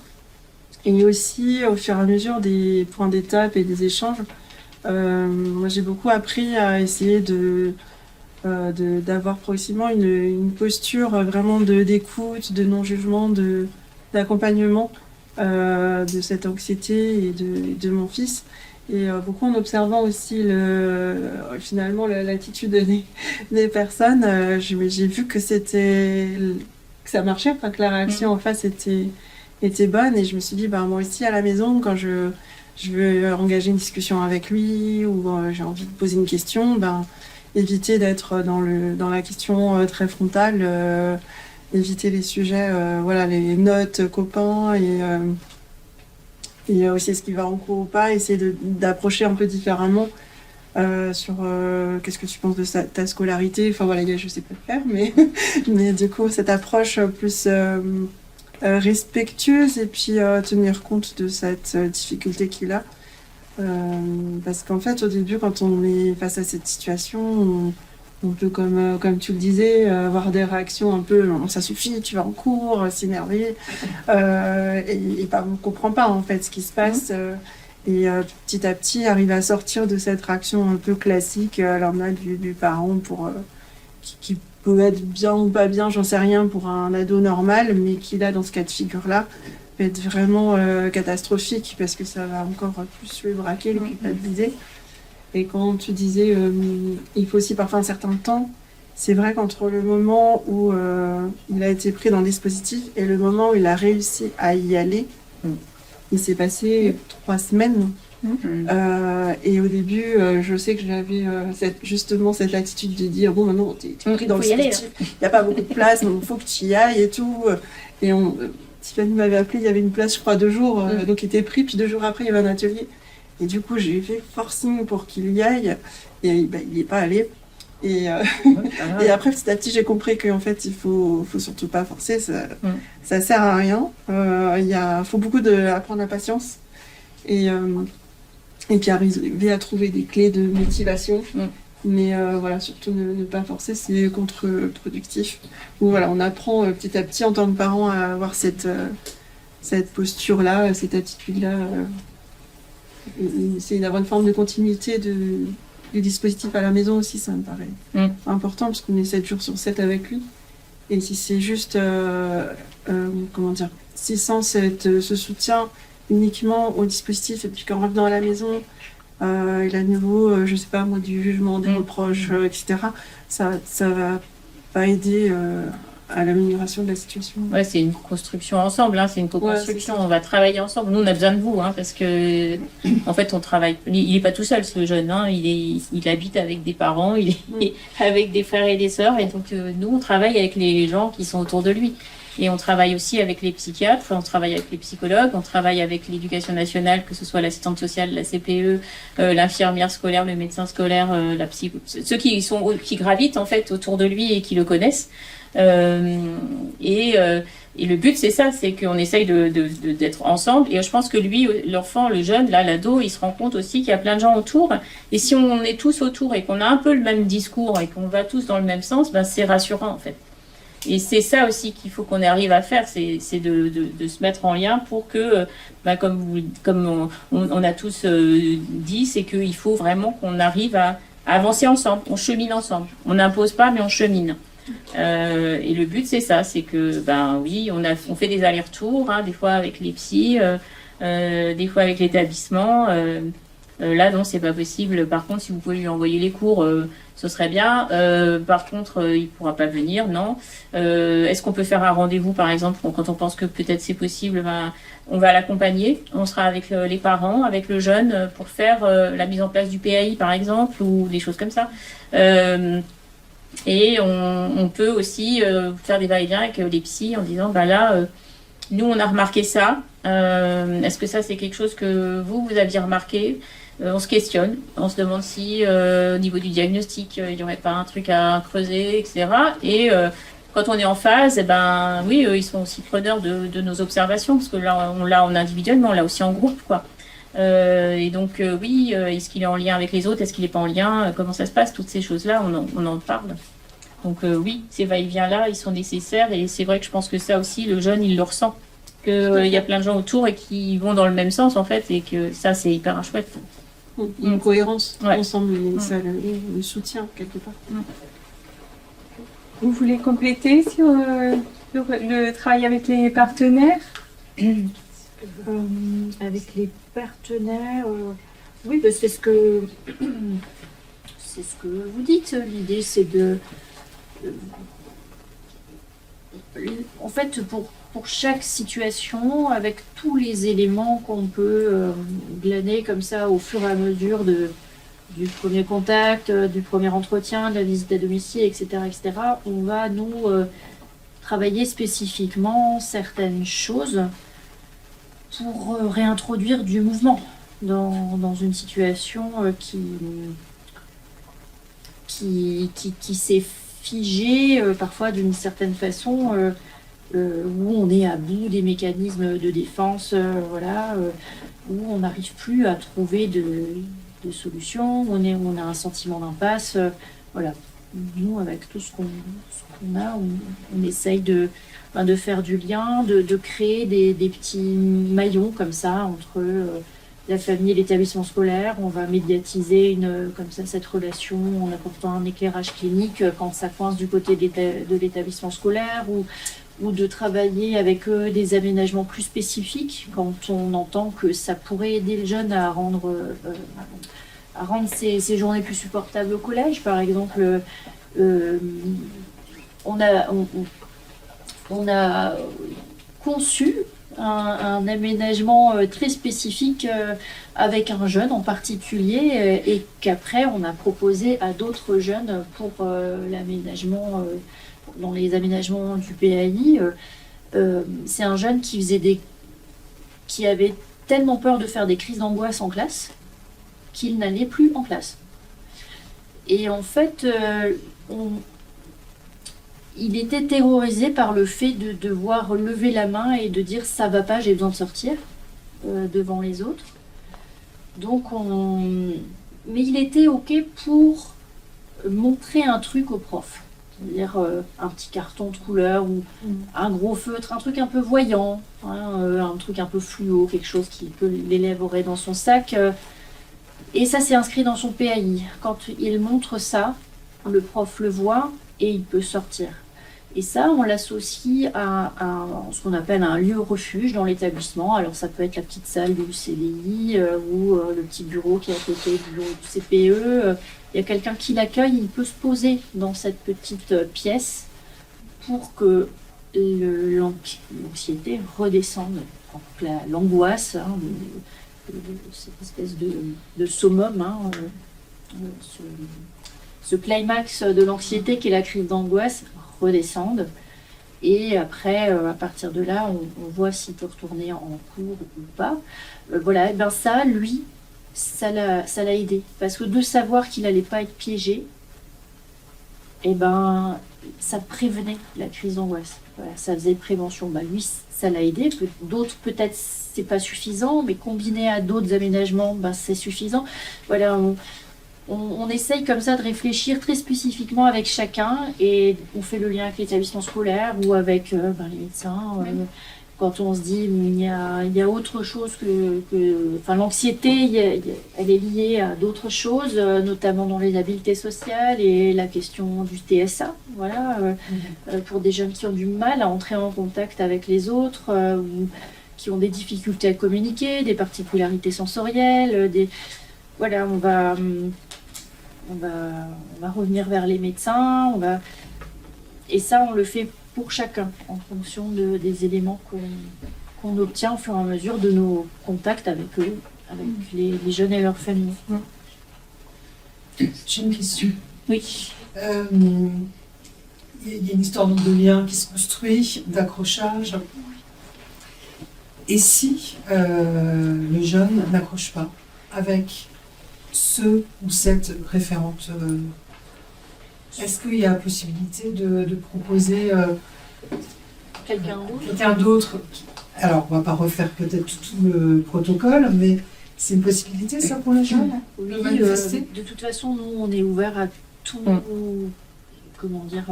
Speaker 4: Et aussi, au fur et à mesure des points d'étape et des échanges, moi j'ai beaucoup appris à essayer d'avoir progressivement une posture vraiment d'écoute, de non-jugement, d'accompagnement de cette anxiété et de mon fils. Et beaucoup en observant aussi finalement l'attitude des personnes, j'ai vu que que ça marchait, enfin, que la réaction en face était bonne. Et je me suis dit, bah, moi aussi à la maison, quand je veux engager une discussion avec lui ou j'ai envie de poser une question, ben, éviter d'être dans la question très frontale, éviter les sujets, voilà, les notes copains et aussi est-ce qu'il va en cours ou pas, essayer d'approcher un peu différemment sur qu'est-ce que tu penses de ta scolarité. Enfin voilà, je sais pas le faire, mais du coup, cette approche plus respectueuse et puis tenir compte de cette difficulté qu'il a. Parce qu'en fait, au début, quand on est face à cette situation, on peut, comme tu le disais, avoir des réactions un peu ça suffit, tu vas en cours, s'énerver, et on ne comprend pas en fait ce qui se passe. Et petit à petit, arriver à sortir de cette réaction un peu classique, lambda du parent qui peut être bien ou pas bien, j'en sais rien, pour un ado normal, mais qui là, dans ce cas de figure-là, peut être vraiment catastrophique parce que ça va encore plus le braquer, le culpabiliser. Et quand tu disais, il faut aussi parfois un certain temps, c'est vrai qu'entre le moment où il a été pris dans le dispositif et le moment où il a réussi à y aller, il s'est passé 3 semaines. Et au début, je sais que j'avais justement cette attitude de dire, bon, maintenant, t'es pris dans le dispositif, il n'y a pas beaucoup de place, donc il faut que tu y ailles et tout. Et Tiffany m'avait appelé, il y avait une place, je crois, 2 jours, donc il était pris, puis 2 jours après, il y avait un atelier. Et du coup, j'ai fait forcing pour qu'il y aille, et il n'y est pas allé. Et après, petit à petit, j'ai compris qu'en fait, il faut surtout pas forcer, ça sert à rien. Faut beaucoup apprendre la patience, et puis arriver à trouver des clés de motivation. Mais voilà, surtout ne pas forcer, c'est contre-productif. Ou voilà, on apprend petit à petit en tant que parent à avoir cette posture-là, cette attitude-là. C'est d'avoir une forme de continuité du dispositif à la maison aussi, ça me paraît important, parce qu'on est 7 jours sur 7 avec lui. Et si c'est juste, si sans ce soutien uniquement au dispositif, et puis qu'en revenant à la maison, il a de nouveau, je sais pas moi, du jugement, des reproches, etc., ça va pas aider à l'amélioration de la situation.
Speaker 2: Ouais, c'est une construction ensemble, hein, c'est une co-construction. On va travailler ensemble. Nous, on a besoin de vous, hein, parce que, en fait, on travaille. Il est pas tout seul, ce jeune. Hein, il habite avec des parents, il est avec des frères et des sœurs, et donc nous, on travaille avec les gens qui sont autour de lui. Et on travaille aussi avec les psychiatres, on travaille avec les psychologues, on travaille avec l'éducation nationale, que ce soit l'assistante sociale, la CPE, l'infirmière scolaire, le médecin scolaire, ceux qui gravitent en fait autour de lui et qui le connaissent. Et le but, c'est ça, c'est qu'on essaye d'être ensemble. Et je pense que lui, l'enfant, le jeune, là, l'ado, il se rend compte aussi qu'il y a plein de gens autour. Et si on est tous autour et qu'on a un peu le même discours et qu'on va tous dans le même sens, ben, c'est rassurant en fait. Et c'est ça aussi qu'il faut qu'on arrive à faire, c'est de se mettre en lien pour que, comme on a tous dit, c'est qu'il faut vraiment qu'on arrive à avancer ensemble, on chemine ensemble. On n'impose pas, mais on chemine. Et le but, c'est ça, c'est que, oui, on fait des allers-retours, hein, des fois avec les psys, des fois avec l'établissement. Là, non, c'est pas possible. Par contre, si vous pouvez lui envoyer les cours, ce serait bien. Par contre, il pourra pas venir, non. Est-ce qu'on peut faire un rendez-vous, par exemple, quand on pense que peut-être c'est possible, on va l'accompagner. On sera avec les parents, avec le jeune, pour faire la mise en place du PAI, par exemple, ou des choses comme ça. Et on peut aussi faire des va-et-vient avec les psys en disant, nous, on a remarqué ça. Est-ce que ça, c'est quelque chose que vous aviez remarqué? On se questionne, on se demande si au niveau du diagnostic, il n'y aurait pas un truc à creuser, etc. Et quand on est en phase, oui, ils sont aussi preneurs de nos observations, parce que là, on l'a en individuel, mais on l'a aussi en groupe, quoi. Et donc, oui, est-ce qu'il est en lien avec les autres? Est-ce qu'il n'est pas en lien? Comment ça se passe? Toutes ces choses-là, on en parle. Donc oui, ces va-et-vient-là, ils sont nécessaires et c'est vrai que je pense que ça aussi, le jeune, il le ressent. Qu'il y a plein de gens autour et qui vont dans le même sens en fait et que ça, c'est hyper chouette.
Speaker 8: Il y a une cohérence
Speaker 2: Ouais.
Speaker 8: ensemble, et ça le soutient quelque part.
Speaker 1: Vous voulez compléter sur le travail avec les partenaires?
Speaker 6: Avec les partenaires, oui, bah, c'est ce que vous dites. L'idée, c'est en fait, pour chaque situation, avec tous les éléments qu'on peut glaner comme ça au fur et à mesure du premier contact, du premier entretien, de la visite à domicile, etc., on va nous travailler spécifiquement certaines choses pour réintroduire du mouvement dans une situation qui s'est figée parfois d'une certaine façon, où on est à bout des mécanismes de défense, où on n'arrive plus à trouver de solutions, où on a un sentiment d'impasse. Voilà. Nous, avec tout ce qu'on a, on essaye de faire du lien, de créer des petits maillons comme ça entre la famille et l'établissement scolaire. On va médiatiser comme ça cette relation en apportant un éclairage clinique quand ça coince du côté de l'établissement scolaire ou de travailler avec eux des aménagements plus spécifiques quand on entend que ça pourrait aider le jeune à rendre ces journées plus supportables au collège. Par exemple, on a conçu un aménagement très spécifique avec un jeune en particulier et qu'après on a proposé à d'autres jeunes pour l'aménagement, dans les aménagements du PAI. C'est un jeune qui avait tellement peur de faire des crises d'angoisse en classe qu'il n'allait plus en classe. Et en fait, il était terrorisé par le fait de devoir lever la main et de dire ça va pas, j'ai besoin de sortir devant les autres. Donc mais il était ok pour montrer un truc au prof, c'est-à-dire un petit carton de couleur ou un gros feutre, un truc un peu voyant, un truc un peu fluo, quelque chose que l'élève aurait dans son sac. Et ça, c'est inscrit dans son PAI. Quand il montre ça, le prof le voit et il peut sortir. Et ça, on l'associe à ce qu'on appelle un lieu refuge dans l'établissement. Alors, ça peut être la petite salle du CDI ou le petit bureau qui est à côté du bureau du CPE. Il y a quelqu'un qui l'accueille, il peut se poser dans cette petite pièce pour que l'anxiété redescende, l'angoisse, cette espèce de summum, ce climax de l'anxiété qui est la crise d'angoisse, redescende. Et après, à partir de là, on voit s'il peut retourner en cours ou pas. Voilà, et ben ça, lui, ça l'a aidé. Parce que de savoir qu'il n'allait pas être piégé, et ben ça prévenait la crise d'angoisse. Voilà, ça faisait prévention. Ben, lui, ça l'a aidé. D'autres, peut-être, c'est pas suffisant, mais combiné à d'autres aménagements, ben, c'est suffisant. Voilà, on essaye comme ça de réfléchir très spécifiquement avec chacun et on fait le lien avec l'établissement scolaire ou avec les médecins. Quand on se dit il y a autre chose enfin, l'anxiété, elle est liée à d'autres choses, notamment dans les habiletés sociales et la question du TSA. Voilà, pour des jeunes qui ont du mal à entrer en contact avec les autres, ou qui ont des difficultés à communiquer, des particularités sensorielles, voilà, on va revenir vers les médecins, et ça, on le fait pour chacun, en fonction des éléments qu'on obtient au fur et à mesure de nos contacts avec eux, avec les jeunes et leurs familles.
Speaker 9: J'ai une question.
Speaker 2: Oui.
Speaker 9: Il y a une histoire de lien qui se construit, d'accrochage. Et si le jeune n'accroche pas avec ce ou cette référente, est-ce qu'il y a possibilité de proposer quelqu'un d'autre? Alors, on ne va pas refaire peut-être tout le protocole, mais c'est une possibilité, ça, pour les jeunes,
Speaker 6: Oui,
Speaker 9: de manifester?
Speaker 6: de toute façon, nous, on est ouvert à tout comment dire,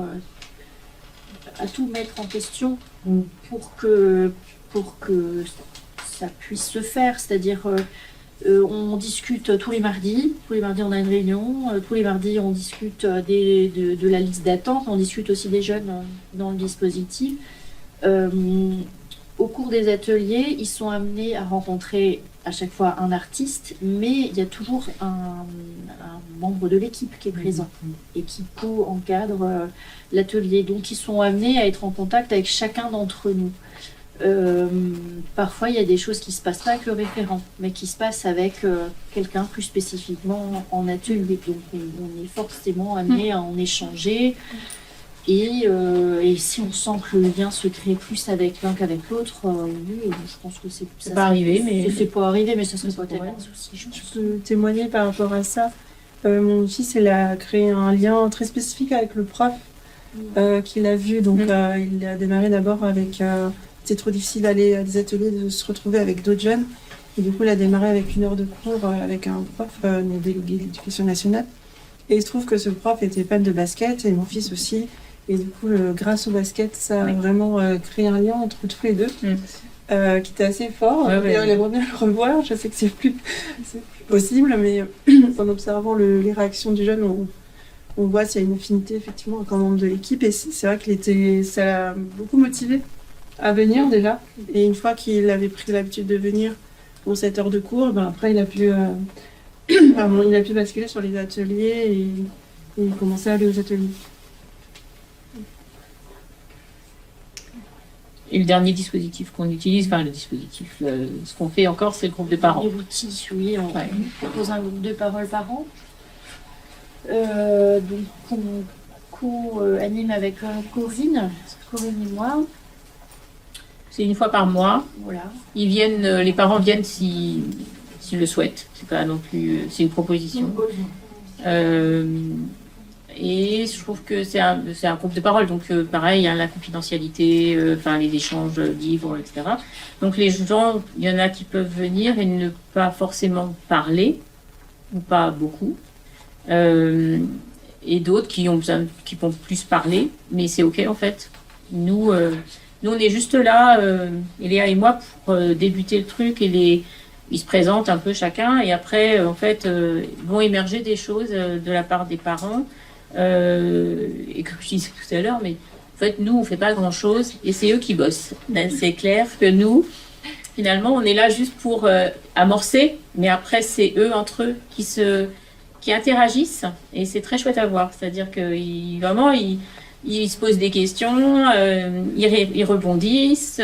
Speaker 6: à tout mettre en question pour que ça puisse se faire. C'est-à-dire, on discute tous les mardis on a une réunion, tous les mardis on discute de la liste d'attente, on discute aussi des jeunes dans le dispositif. Au cours des ateliers, ils sont amenés à rencontrer à chaque fois un artiste, mais il y a toujours un membre de l'équipe qui est présent et qui co-encadre l'atelier. Donc ils sont amenés à être en contact avec chacun d'entre nous. Parfois il y a des choses qui se passent pas avec le référent, mais qui se passent avec quelqu'un plus spécifiquement en atelier. Donc on est forcément amené à en échanger. Et si on sent que le lien se crée plus avec l'un qu'avec l'autre, oui, je pense que
Speaker 2: c'est pas arrivé, mais
Speaker 6: c'est pas arrivé, mais ça serait pas tellement un souci.
Speaker 8: Je peux témoigner par rapport à ça. Mon fils, il a créé un lien très spécifique avec le prof qu'il a vu. Donc, il a démarré d'abord avec. C'était trop difficile d'aller à des ateliers, de se retrouver avec d'autres jeunes. Et du coup, il a démarré avec 1 heure de cours avec un prof délégué de l'éducation nationale. Et il se trouve que ce prof était fan de basket et mon fils aussi. Et du coup, grâce au basket, ça a vraiment créé un lien entre tous les deux, qui était assez fort. D'ailleurs, il aimerait bien le revoir. Je sais que c'est plus possible, mais en observant les réactions du jeune, on voit s'il y a une affinité effectivement avec un membre de l'équipe. Et c'est vrai ça l'a beaucoup motivé à venir déjà. Et une fois qu'il avait pris l'habitude de venir pour cette heure de cours, après il a pu basculer sur les ateliers et commencer à aller aux ateliers.
Speaker 2: Et le dernier dispositif qu'on utilise, ce qu'on fait encore, c'est le groupe de parents.
Speaker 6: Les outils, oui, on propose un groupe de parole par an. Donc on co-anime avec Corinne et moi.
Speaker 2: C'est 1 fois par mois.
Speaker 6: Voilà.
Speaker 2: Les parents viennent s'ils le souhaitent. C'est pas non plus, c'est une proposition. Et je trouve que c'est un groupe de parole, donc pareil, la confidentialité, les échanges livres, etc. Donc les gens, il y en a qui peuvent venir et ne pas forcément parler, ou pas beaucoup, et d'autres qui vont plus parler, mais c'est ok en fait. Nous, on est juste là, Léa et moi, pour débuter le truc, et ils se présentent un peu chacun, et après, en fait, vont émerger des choses de la part des parents. Et comme je disais tout à l'heure, mais en fait nous on fait pas grand chose et c'est eux qui bossent. C'est clair que nous finalement on est là juste pour amorcer, mais après c'est eux entre eux qui interagissent et c'est très chouette à voir. C'est-à-dire que vraiment ils se posent des questions, ils rebondissent.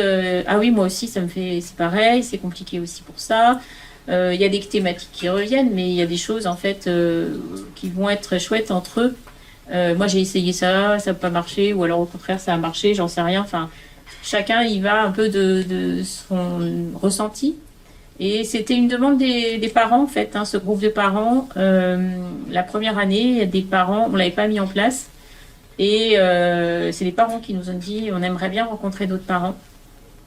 Speaker 2: Ah oui, moi aussi c'est pareil, c'est compliqué aussi pour ça. Il y a des thématiques qui reviennent, mais il y a des choses en fait qui vont être très chouettes entre eux. Moi j'ai essayé ça n'a pas marché, ou alors au contraire ça a marché, j'en sais rien. Enfin, chacun y va un peu de son ressenti. Et c'était une demande des parents en fait, ce groupe de parents. La première année, des parents, on l'avait pas mis en place. Et c'est les parents qui nous ont dit on aimerait bien rencontrer d'autres parents.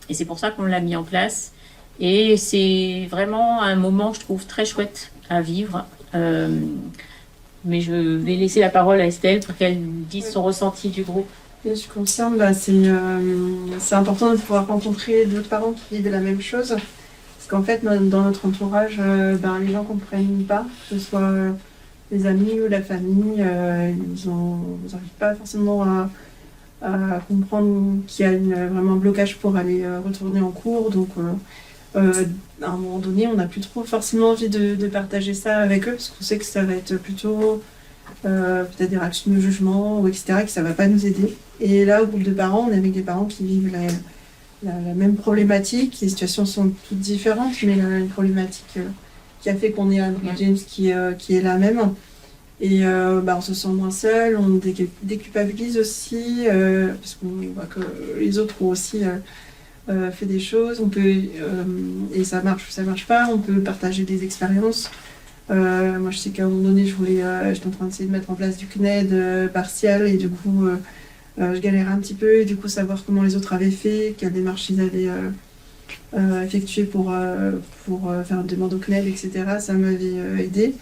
Speaker 2: Et c'est pour ça qu'on l'a mis en place. Et c'est vraiment un moment, je trouve, très chouette à vivre. Mais je vais laisser la parole à Estelle pour qu'elle dise son ressenti du groupe.
Speaker 8: Et je confirme, c'est important de pouvoir rencontrer d'autres parents qui vivent la même chose. Parce qu'en fait, dans notre entourage, les gens ne comprennent pas, que ce soit les amis ou la famille, ils n'arrivent pas forcément à comprendre qu'il y a vraiment un blocage pour aller retourner en cours. Donc, à un moment donné, on n'a plus trop forcément envie de partager ça avec eux, parce qu'on sait que ça va être plutôt peut-être des réactions de jugement, ou etc., que ça ne va pas nous aider. Et là, au groupe de parents, on est avec des parents qui vivent la même problématique. Les situations sont toutes différentes, mais une problématique qui a fait qu'on est à James qui est la même. Et on se sent moins seul, on déculpabilise aussi, parce qu'on voit que les autres ont aussi fait des choses. On peut, et ça marche ou ça marche pas, on peut partager des expériences. Moi, je sais qu'à un moment donné, j'étais en train d'essayer de mettre en place du CNED partiel, et du coup, je galérais un petit peu, et du coup, savoir comment les autres avaient fait, quelle démarche ils avaient effectuée pour faire une demande au CNED, etc., ça m'avait aidé.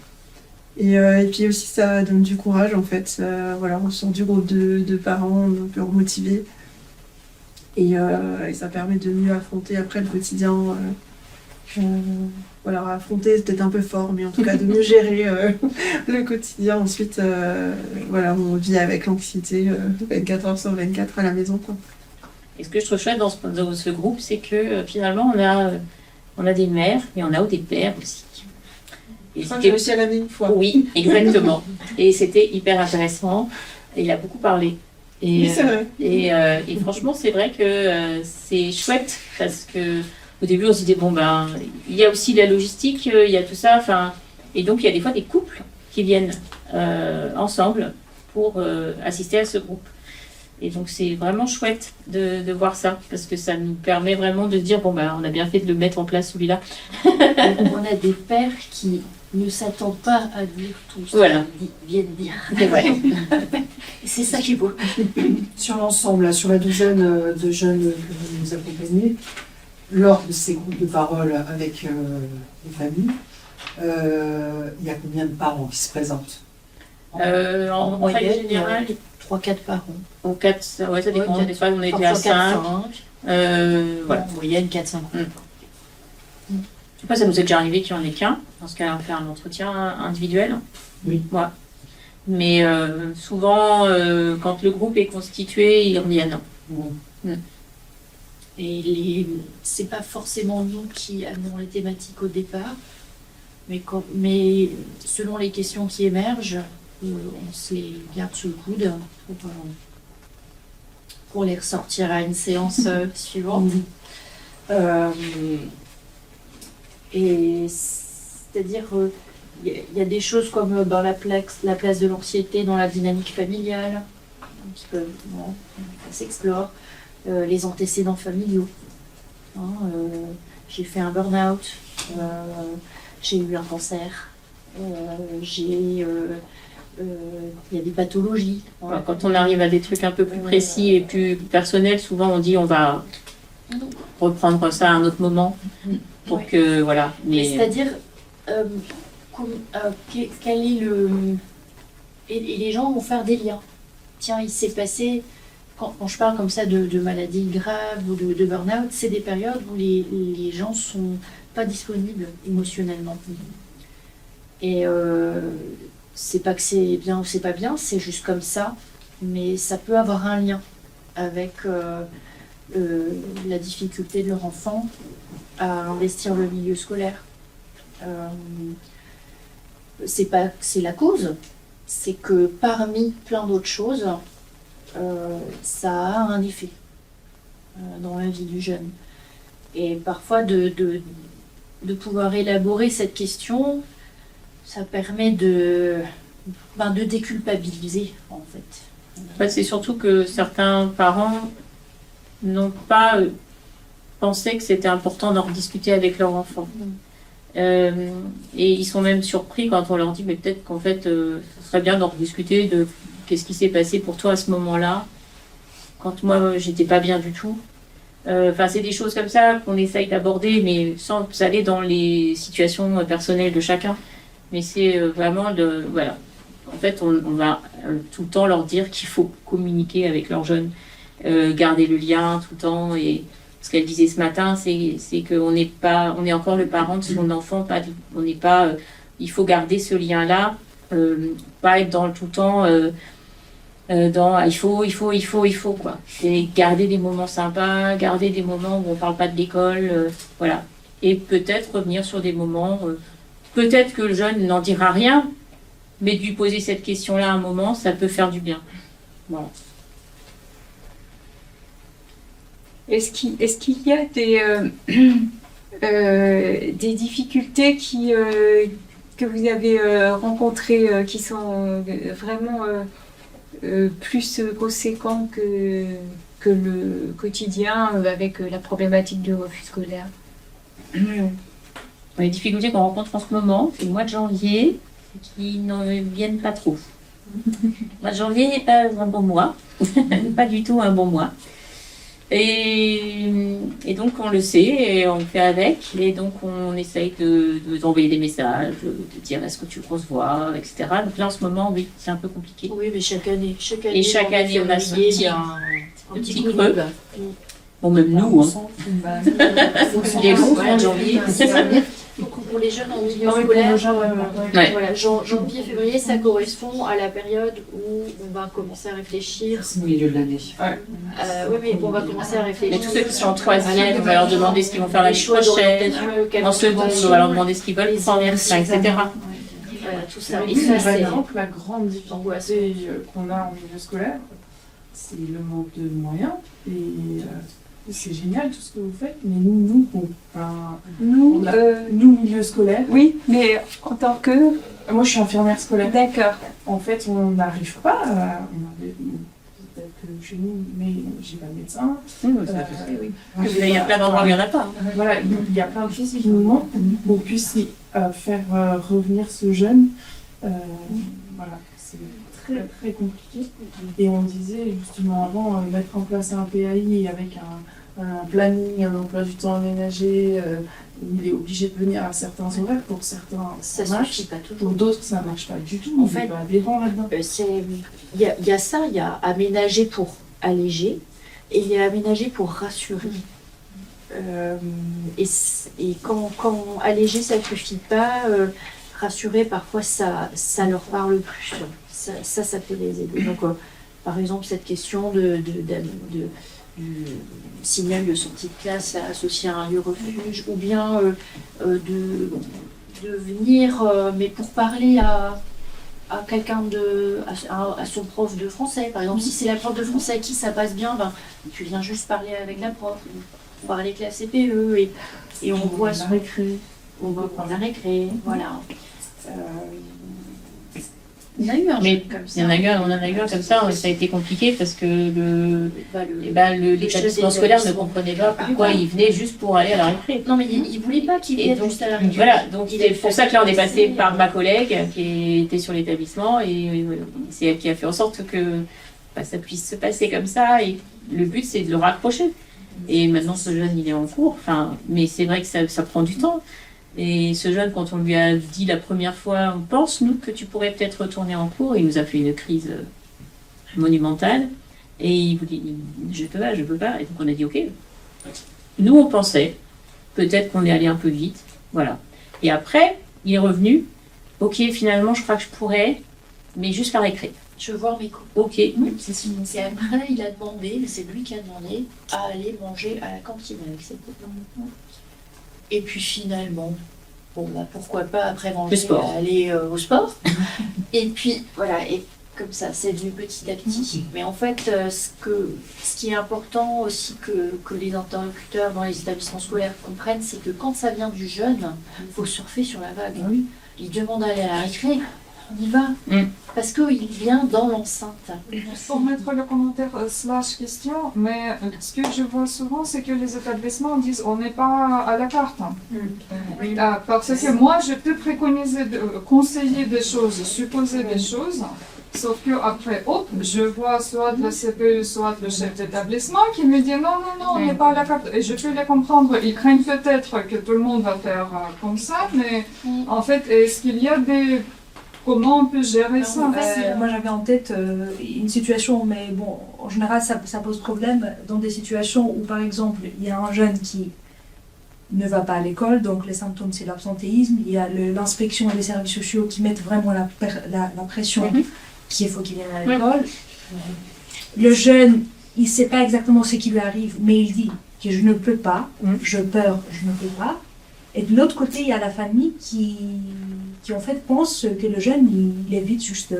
Speaker 4: Et puis aussi, ça donne du courage, en fait. Voilà, on sort du groupe de parents un peu remotivés. Et ça permet de mieux affronter après le quotidien. Voilà, affronter, c'est peut-être un peu fort, mais en tout cas de mieux gérer le quotidien. Ensuite, voilà, on vit avec l'anxiété 24 heures sur 24 à la maison, quoi.
Speaker 2: Et ce que je trouve chouette dans ce groupe, c'est que finalement, on a des mères, mais on a des pères aussi. Et
Speaker 4: Ça, j'ai réussi à l'amener une fois.
Speaker 2: Oui, exactement. Et c'était hyper intéressant. Et il a beaucoup parlé. Et,
Speaker 4: Oui, c'est vrai.
Speaker 2: et franchement, c'est vrai que c'est chouette parce que au début, on se disait, bon, ben, il y a aussi la logistique, il y a tout ça. Et donc, il y a des fois des couples qui viennent ensemble pour assister à ce groupe. Et donc, c'est vraiment chouette de voir ça parce que ça nous permet vraiment de se dire, bon, ben, on a bien fait de le mettre en place, celui-là.
Speaker 6: On a des pères qui ne s'attendent pas à dire tout ce
Speaker 2: Voilà.
Speaker 6: qu'ils viennent dire.
Speaker 2: C'est vrai.
Speaker 6: C'est ça qui est beau.
Speaker 9: Sur l'ensemble, là, sur la douzaine de jeunes que vous nous accompagnez, lors de ces groupes de parole avec les familles, il y a combien de parents qui se présentent?
Speaker 2: En règle générale,
Speaker 6: 3-4 par an.
Speaker 2: au 4, ouais, ça dépend.
Speaker 6: Ouais,
Speaker 2: Des fois, on était
Speaker 6: Parfois
Speaker 2: à 5.
Speaker 6: 4-5.
Speaker 2: Voilà.
Speaker 6: En moyenne 4-5.
Speaker 2: Après, ça nous est déjà arrivé qu'il n'y en ait qu'un. Dans ce cas-là, on fait un entretien individuel.
Speaker 9: Oui.
Speaker 2: Ouais. Mais souvent, quand le groupe est constitué, ils reviennent.
Speaker 6: Et c'est pas forcément nous qui amenons les thématiques au départ, mais selon les questions qui émergent, on se les garde sous le coude pour les ressortir à une séance suivante. Et c'est-à-dire, il y a des choses comme dans la place de l'anxiété, dans la dynamique familiale, qui peuvent, bon, ça s'explore. Les antécédents familiaux. J'ai fait un burn-out, j'ai eu un cancer, il y a des pathologies.
Speaker 2: Voilà, quand on arrive à des trucs un peu plus précis et plus personnels, souvent on dit on va reprendre ça à un autre moment pour que voilà.
Speaker 6: C'est-à-dire, quel est le. Et les gens vont faire des liens. Tiens, il s'est passé. Quand je parle comme ça de maladies graves ou de burn-out, c'est des périodes où les gens sont pas disponibles émotionnellement. Et c'est pas que c'est bien ou c'est pas bien, c'est juste comme ça, mais ça peut avoir un lien avec la difficulté de leur enfant à investir le milieu scolaire. C'est la cause, c'est que parmi plein d'autres choses, ça a un effet dans la vie du jeune. Et parfois de pouvoir élaborer cette question, ça permet de déculpabiliser en fait.
Speaker 2: En fait, c'est surtout que certains parents n'ont pas pensé que c'était important d'en rediscuter avec leur enfant. Et ils sont même surpris quand on leur dit mais peut-être qu'en fait ce serait bien d'en rediscuter de qu'est-ce qui s'est passé pour toi à ce moment-là quand moi j'étais pas bien du tout. Enfin c'est des choses comme ça qu'on essaye d'aborder mais sans aller dans les situations personnelles de chacun. Mais c'est vraiment voilà. En fait on va tout le temps leur dire qu'il faut communiquer avec leurs jeunes, garder le lien tout le temps et ce qu'elle disait ce matin, c'est qu'on on est encore le parent de son enfant, on n'est pas, il faut garder ce lien-là, pas être dans tout le temps dans il faut quoi. Et garder des moments sympas, garder des moments où on parle pas de l'école, voilà. Et peut-être revenir sur des moments, peut-être que le jeune n'en dira rien, mais de lui poser cette question-là à un moment, ça peut faire du bien. Voilà.
Speaker 1: Est-ce qu'il y a des difficultés que vous avez rencontrées qui sont vraiment plus conséquentes que le quotidien avec la problématique du refus scolaire?
Speaker 2: Les difficultés qu'on rencontre en ce moment, c'est le mois de janvier, qui ne viennent pas trop. Le mois de janvier n'est pas un bon mois, pas du tout un bon mois. Et donc on le sait et on le fait avec. Et donc on essaye d'envoyer des messages, de dire est-ce que tu revois, etc. Donc là en ce moment, oui, c'est un peu compliqué.
Speaker 6: Oui, mais chaque année,
Speaker 2: Et chaque année, on a ce
Speaker 6: février,
Speaker 2: petit-
Speaker 6: il y a un
Speaker 2: petit
Speaker 6: coup de
Speaker 2: creux.
Speaker 6: gueule.
Speaker 2: Bon, même nous, hein. Il est long,
Speaker 6: Ouais,
Speaker 2: janvier.
Speaker 6: Pour les jeunes en milieu
Speaker 8: Ah oui, pour
Speaker 6: scolaire,
Speaker 8: les gens,
Speaker 2: Ouais.
Speaker 6: voilà, janvier, février, ça correspond à la période où on va commencer à réfléchir.
Speaker 7: C'est le milieu de l'année.
Speaker 6: Oui, mais on va commencer à
Speaker 2: Mais
Speaker 6: réfléchir.
Speaker 2: tous ceux qui sont en troisième, on va leur demander ce qu'ils vont faire l'année prochaine. En seconde, on va leur demander ce qu'ils veulent prendre, etc.
Speaker 6: Voilà, tout ça. Et
Speaker 8: Par
Speaker 6: ça, c'est
Speaker 8: exemple, la grande difficulté qu'on a en milieu scolaire, c'est le manque de moyens. Et c'est génial tout ce que vous faites, mais nous, milieu scolaire,
Speaker 1: Oui, mais en tant que...
Speaker 8: moi je suis infirmière scolaire.
Speaker 1: D'accord.
Speaker 8: En fait, on n'arrive pas à. Peut-être que chez nous, mais j'ai pas de médecin.
Speaker 2: Il y a plein d'endroits où il n'y en a pas.
Speaker 8: Voilà, il y a plein de choses qui nous manquent pour qu'on puisse faire revenir ce jeune. Voilà, c'est très très compliqué. Et on disait justement avant mettre en place un PAI avec un planning, un emploi du temps aménagé. Il est obligé de venir à certains horaires. Pour certains,
Speaker 6: ça
Speaker 8: marche.
Speaker 6: suffit pas
Speaker 8: Pour
Speaker 6: toujours.
Speaker 8: d'autres, ça marche pas du tout.
Speaker 6: En
Speaker 8: On
Speaker 6: fait,
Speaker 8: fait, pas adhérent là-dedans.
Speaker 6: Il y a ça, il y a aménager pour alléger et il y a aménager pour rassurer. Et quand alléger ça ne suffit pas, rassurer parfois ça leur parle plus. Ça peut les aider. Donc par exemple cette question du signal de sortie de classe associé à un lieu refuge ou bien de venir mais pour parler à quelqu'un à son prof de français par exemple si c'est la prof de français à qui ça passe bien ben, tu viens juste parler avec la prof ou parler avec la CPE et on voit
Speaker 8: la récré.
Speaker 6: on va prendre la récré voilà il y en a eu un
Speaker 2: Mais
Speaker 6: jeune comme ça.
Speaker 2: on en a eu un comme ça, ça a été compliqué parce que l'établissement
Speaker 6: chef
Speaker 2: scolaire ne
Speaker 6: d'établissement.
Speaker 2: comprenait pas pourquoi il venait juste pour aller à la récré.
Speaker 6: Non mais il voulait pas qu'il
Speaker 2: Et
Speaker 6: vienne
Speaker 2: donc,
Speaker 6: juste à la récré.
Speaker 2: voilà, donc
Speaker 6: Il
Speaker 2: c'est
Speaker 6: est
Speaker 2: pour ça que là on est passé
Speaker 6: passé,
Speaker 2: par ma collègue qui était sur l'établissement et c'est elle qui a fait en sorte que ça puisse se passer comme ça et le but c'est de le raccrocher. Et maintenant ce jeune il est en cours, mais c'est vrai que ça prend du temps. Et ce jeune, quand on lui a dit la première fois, on pense, nous, que tu pourrais peut-être retourner en cours, il nous a fait une crise monumentale. Et il vous dit, je peux pas. Et donc on a dit, ok. Nous, on pensait, peut-être qu'on est allé un peu vite. Voilà. Et après, il est revenu. Ok, finalement, je crois que je pourrais, mais juste la récré.
Speaker 6: Je veux voir mes cours.
Speaker 2: Ok.
Speaker 6: Et après, il a demandé, mais c'est lui qui a demandé, à aller manger à la cantine avec ses copains. Et puis finalement, bon, bah, pourquoi pas après manger,
Speaker 2: Le sport.
Speaker 6: aller au sport. Et puis voilà, et comme ça, c'est venu petit à petit. Mais en fait, ce qui est important aussi que les interlocuteurs dans les établissements scolaires comprennent, c'est que quand ça vient du jeune, il faut surfer sur la vague. Il demande à aller à la récré, on y va. Parce qu'il vient dans l'enceinte.
Speaker 10: Pour mettre le commentaire slash question, mais ce que je vois souvent, c'est que les établissements disent on n'est pas à la carte. Parce que moi, je peux préconiser, conseiller des choses, supposer des choses, sauf que après, hop, je vois soit le CPE, soit le chef d'établissement qui me dit non, on n'est pas à la carte. Et je peux les comprendre. Ils craignent peut-être que tout le monde va faire comme ça, mais en fait, est-ce qu'il y a des... Comment on peut gérer ça?
Speaker 11: Moi j'avais en tête une situation, mais bon, en général ça pose problème dans des situations où par exemple il y a un jeune qui ne va pas à l'école, donc les symptômes c'est l'absentéisme, il y a l'inspection et les services sociaux qui mettent vraiment la pression qu'il faut qu'il vienne à l'école. Le jeune, il ne sait pas exactement ce qui lui arrive, mais il dit que je ne peux pas, je peur, je ne peux pas. Et de l'autre côté, il y a la famille qui en fait pense que le jeune, il évite juste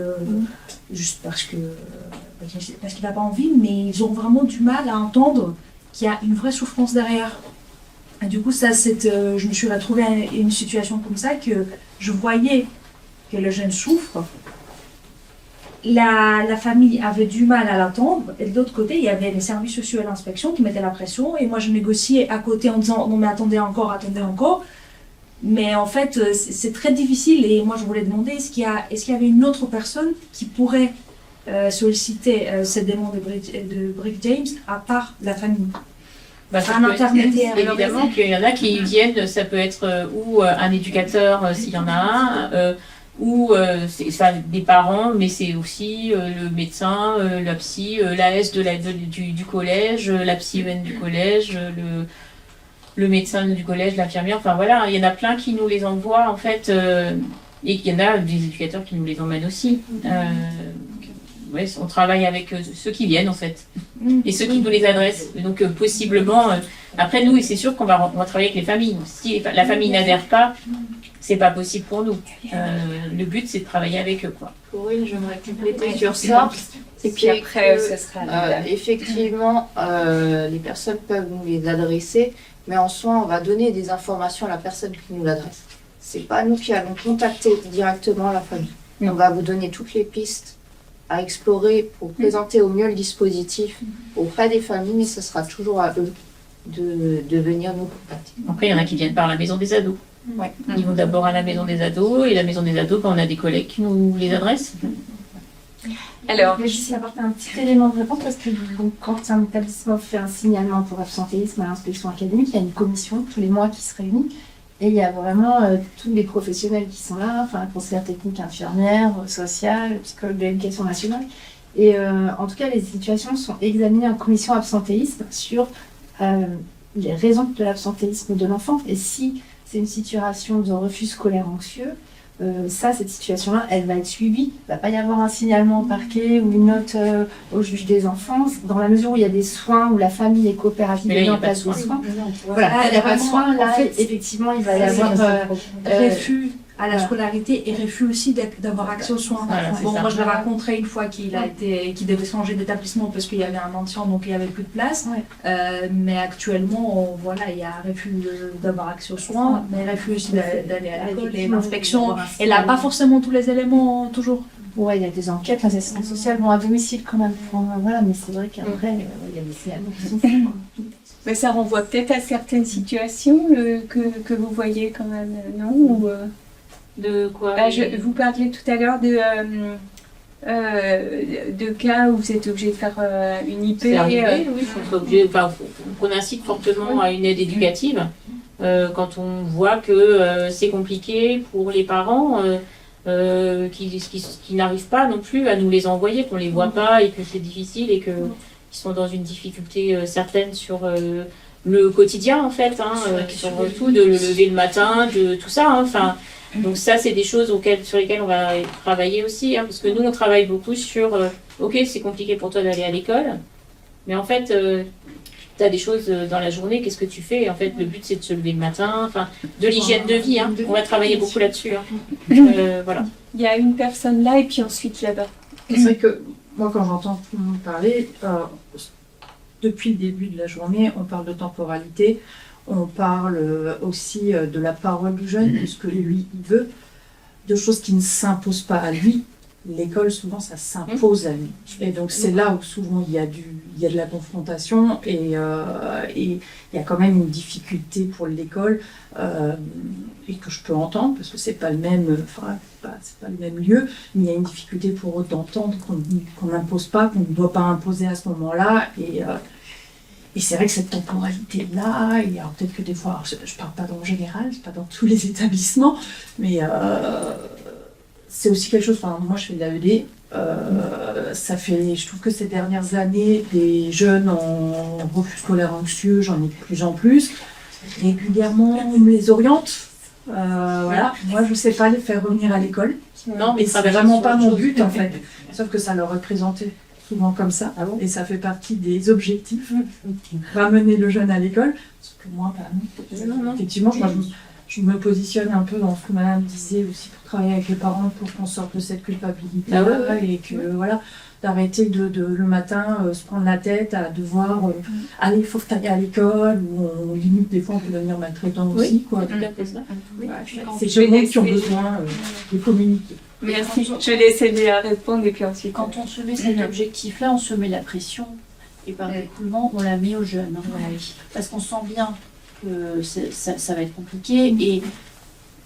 Speaker 11: parce qu'il n'a pas envie, mais ils ont vraiment du mal à entendre qu'il y a une vraie souffrance derrière. Et du coup, je me suis retrouvée à une situation comme ça, que je voyais que le jeune souffre. La famille avait du mal à l'attendre, et de l'autre côté, il y avait les services sociaux et l'inspection qui mettaient la pression, et moi je négociais à côté en disant non mais attendez encore. Mais en fait, c'est très difficile, et moi je voulais demander est-ce qu'il y avait une autre personne qui pourrait solliciter cette demande de Brick James à part la famille.
Speaker 2: Bah, ça
Speaker 11: Un
Speaker 2: peut être-
Speaker 11: intermédiaire.
Speaker 2: Évidemment qu'il y en a qui viennent, ça peut être ou un éducateur s'il y en a un, ou des parents, mais c'est aussi le médecin, la psy, l'AS du collège, la psy-EN du collège, le médecin du collège, l'infirmière, enfin voilà, il y en a plein qui nous les envoient en fait, et qu'il y en a des éducateurs qui nous les emmènent aussi. Ouais, on travaille avec ceux qui viennent en fait, et ceux qui nous les adressent. Donc possiblement, après nous, et c'est sûr qu'on va travailler avec les familles. Si la famille n'adhère pas, c'est pas possible pour nous. Le but, c'est de travailler avec eux, quoi.
Speaker 3: Corinne, j'aimerais compléter sur ça.
Speaker 1: Et puis après, ce sera
Speaker 3: effectivement, les personnes peuvent nous les adresser, mais en soi, on va donner des informations à la personne qui nous l'adresse. C'est pas nous qui allons contacter directement la famille. On va vous donner toutes les pistes à explorer pour présenter au mieux le dispositif auprès des familles, mais ce sera toujours à eux de venir nous contacter.
Speaker 2: Après, il y en a qui viennent par la maison des ados.
Speaker 3: Ouais.
Speaker 2: Ils vont d'abord à la maison des ados, et la maison des ados, on a des collègues qui nous les adressent.
Speaker 1: Alors,
Speaker 12: Je vais juste apporter un petit élément de réponse parce que donc, quand un établissement fait un signalement pour absentéisme à l'inspection académique, il y a une commission tous les mois qui se réunit et il y a vraiment tous les professionnels qui sont là, enfin conseillère technique, infirmière, sociale, psychologue de l'éducation nationale. Et en tout cas, les situations sont examinées en commission absentéisme sur les raisons de l'absentéisme de l'enfant. Et si c'est une situation de refus scolaire anxieux, cette situation-là, elle va être suivie. Il ne va pas y avoir un signalement au parquet ou une note au juge des enfants, dans la mesure où il y a des soins, où la famille est coopérative
Speaker 2: Mais là,
Speaker 12: et
Speaker 2: il y a
Speaker 12: met en
Speaker 2: pas de
Speaker 12: place des
Speaker 2: soins.
Speaker 12: soins. Voilà, il n'y a pas de soins. Là, effectivement, il va y avoir
Speaker 11: Refus à la scolarité et refus aussi d'avoir accès aux soins.
Speaker 2: Voilà, c'est
Speaker 11: Bon,
Speaker 2: ça.
Speaker 11: moi je l'ai rencontré une fois qu'il devait changer d'établissement parce qu'il y avait un ancien, donc il n'y avait plus de place. Mais actuellement, voilà, il y a refus d'avoir accès aux soins, mais refus aussi d'aller à l'école. Et l'inspection, elle n'a pas forcément tous les éléments toujours.
Speaker 12: Ouais, il y a des enquêtes, les assistantes sociales vont à domicile quand même. Voilà, mais c'est vrai qu'après, il y a des signalements qui sont faits.
Speaker 1: mais ça renvoie peut-être à certaines situations que vous voyez quand même, non ou,
Speaker 2: De quoi
Speaker 1: vous parliez tout à l'heure de cas où vous êtes obligé de faire une IP.
Speaker 2: C'est arrivé, oui, qu'on incite fortement à une aide éducative. Quand on voit que c'est compliqué pour les parents qui n'arrivent pas non plus à nous les envoyer, qu'on les voit pas et que c'est difficile et qu'ils sont dans une difficulté certaine sur le quotidien en fait, sur tout, de le lever le matin, de tout ça. Enfin, donc ça, c'est des choses sur lesquelles on va travailler aussi, parce que nous, on travaille beaucoup sur ok, c'est compliqué pour toi d'aller à l'école, mais en fait, tu as des choses dans la journée, qu'est-ce que tu fais? Et en fait, le but, c'est de se lever le matin, de l'hygiène de vie. On va travailler beaucoup là-dessus. Voilà.
Speaker 1: Il y a une personne là et puis ensuite là-bas.
Speaker 7: C'est vrai que moi, quand j'entends tout le monde parler, depuis le début de la journée, on parle de temporalité, on parle aussi de la parole du jeune, de ce que lui, il veut, de choses qui ne s'imposent pas à lui. L'école, souvent, ça s'impose à lui. Et donc, c'est là où souvent il y a de la confrontation et il y a quand même une difficulté pour l'école et que je peux entendre parce que c'est pas le même, c'est pas le même lieu, mais il y a une difficulté pour eux d'entendre qu'on n'impose pas, qu'on ne doit pas imposer à ce moment-là. Et c'est vrai que cette temporalité-là, et alors peut-être que des fois, alors je parle pas dans le général, c'est pas dans tous les établissements, mais c'est aussi quelque chose, moi je fais de l'AED, je trouve que ces dernières années, des jeunes en refus scolaire anxieux, j'en ai de plus en plus. Régulièrement, on me les oriente. Voilà. Moi, je sais pas les faire revenir à l'école.
Speaker 2: Non, mais
Speaker 7: c'est vraiment pas mon but en fait. Sauf que ça leur est présenté souvent comme ça. Et ça fait partie des objectifs. Ramener le jeune à l'école. Parce que moi, non. Effectivement, je me positionne un peu dans ce que madame disait aussi pour travailler avec les parents pour qu'on sorte de cette culpabilité et que voilà, d'arrêter de le matin se prendre la tête à devoir aller, il faut que tu ailles à l'école, ou on limite des fois on peut devenir maltraitant aussi quoi. C'est les gens qui ont besoin de communiquer.
Speaker 1: Merci, je vais laisser Léa répondre et puis ensuite.
Speaker 6: Quand on se met cet objectif-là, on se met la pression et par découlement, on la met aux jeunes. Parce qu'on sent bien que ça va être compliqué et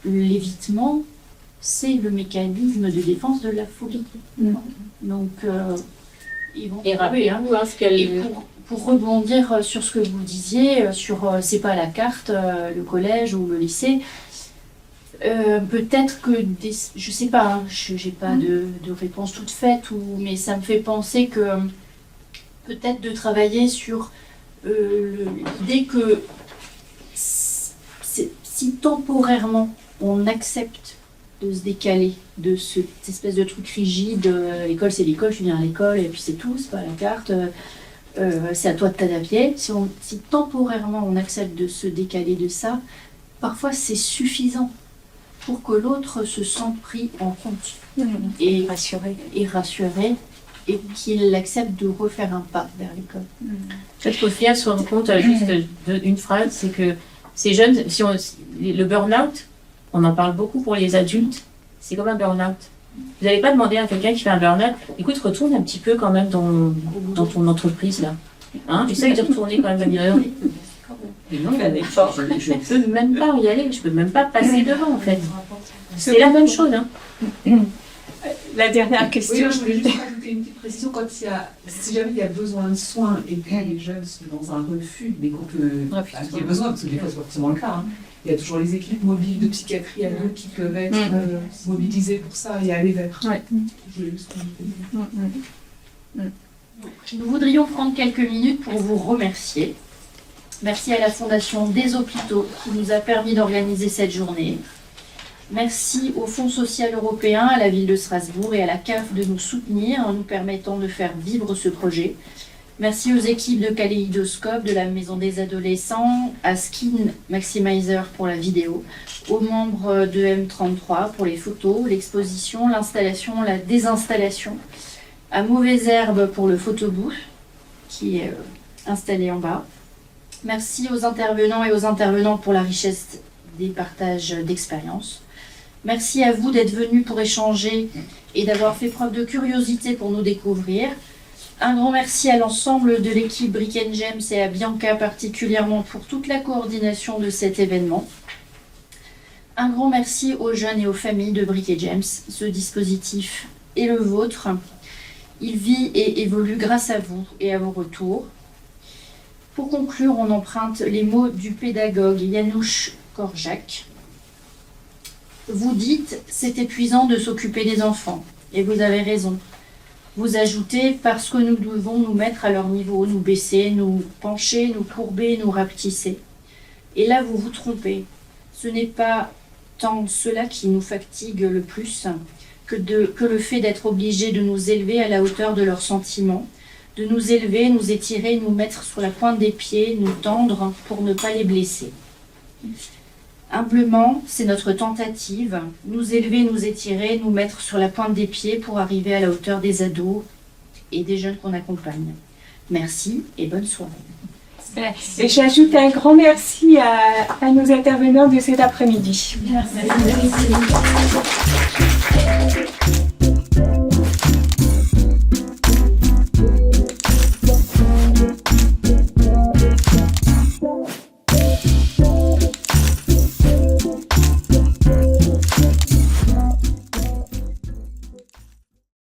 Speaker 6: l'évitement, c'est le mécanisme de défense de la phobie. Donc, ils vont
Speaker 2: Et rappelez-vous, hein, ce qu'elle...
Speaker 6: Et pour rebondir sur ce que vous disiez, sur c'est pas à la carte, le collège ou le lycée, peut-être que, je sais pas, hein, j'ai pas de réponse toute faite, mais ça me fait penser que peut-être de travailler sur l'idée que si temporairement on accepte de se décaler de cette espèce de truc rigide, l'école c'est l'école, tu viens à l'école et puis c'est tout, c'est pas à la carte, c'est à toi de t'adapter. Si temporairement on accepte de se décaler de ça, parfois c'est suffisant pour que l'autre se sente pris en compte et rassuré, et qu'il accepte de refaire un pas vers l'école.
Speaker 2: Peut-être qu'au final, se rendre compte, juste d'une phrase, c'est que ces jeunes, le burn-out, on en parle beaucoup pour les adultes, c'est comme un burn-out. Vous n'allez pas demander à quelqu'un qui fait un burn-out, écoute, retourne un petit peu quand même dans ton entreprise là. Hein, essaye de retourner quand même à l'heure. Mais non, je ne peux même pas y aller, je ne peux même pas passer devant en fait. C'est la même chose. Hein.
Speaker 1: La dernière question.
Speaker 13: Oui, je voulais juste rajouter une petite précision. Si jamais il y a besoin de soins et que les jeunes sont dans un refus, mais qu'on peut. Il y a besoin, parce que des fois, c'est pas forcément le cas. Hein. Il y a toujours les équipes mobiles de psychiatrie à eux qui peuvent être mobilisées pour ça et aller vers.
Speaker 6: Ouais.
Speaker 13: Je voulais juste rajouter.
Speaker 6: Nous voudrions prendre quelques minutes pour vous remercier. Merci à la Fondation des Hôpitaux qui nous a permis d'organiser cette journée. Merci au Fonds social européen, à la ville de Strasbourg et à la CAF de nous soutenir en nous permettant de faire vivre ce projet. Merci aux équipes de Kaléidoscope, de la Maison des Adolescents, à Skin Maximizer pour la vidéo, aux membres de M33 pour les photos, l'exposition, l'installation, la désinstallation, à Mauvaise Herbe pour le photobooth qui est installé en bas. Merci aux intervenants et aux intervenantes pour la richesse des partages d'expériences. Merci à vous d'être venus pour échanger et d'avoir fait preuve de curiosité pour nous découvrir. Un grand merci à l'ensemble de l'équipe Brick & Gems et à Bianca particulièrement pour toute la coordination de cet événement. Un grand merci aux jeunes et aux familles de Brick & Gems. Ce dispositif est le vôtre. Il vit et évolue grâce à vous et à vos retours. Pour conclure, on emprunte les mots du pédagogue Janusz Korczak. Vous dites, c'est épuisant de s'occuper des enfants, et vous avez raison. Vous ajoutez, parce que nous devons nous mettre à leur niveau, nous baisser, nous pencher, nous courber, nous rapetisser. Et là, vous vous trompez. Ce n'est pas tant cela qui nous fatigue le plus que le fait d'être obligés de nous élever à la hauteur de leurs sentiments, de nous élever, nous étirer, nous mettre sur la pointe des pieds, nous tendre pour ne pas les blesser. Humblement, c'est notre tentative, nous élever, nous étirer, nous mettre sur la pointe des pieds pour arriver à la hauteur des ados et des jeunes qu'on accompagne. Merci et bonne soirée.
Speaker 1: Et j'ajoute un grand merci à nos intervenants de cet après-midi.
Speaker 6: Merci.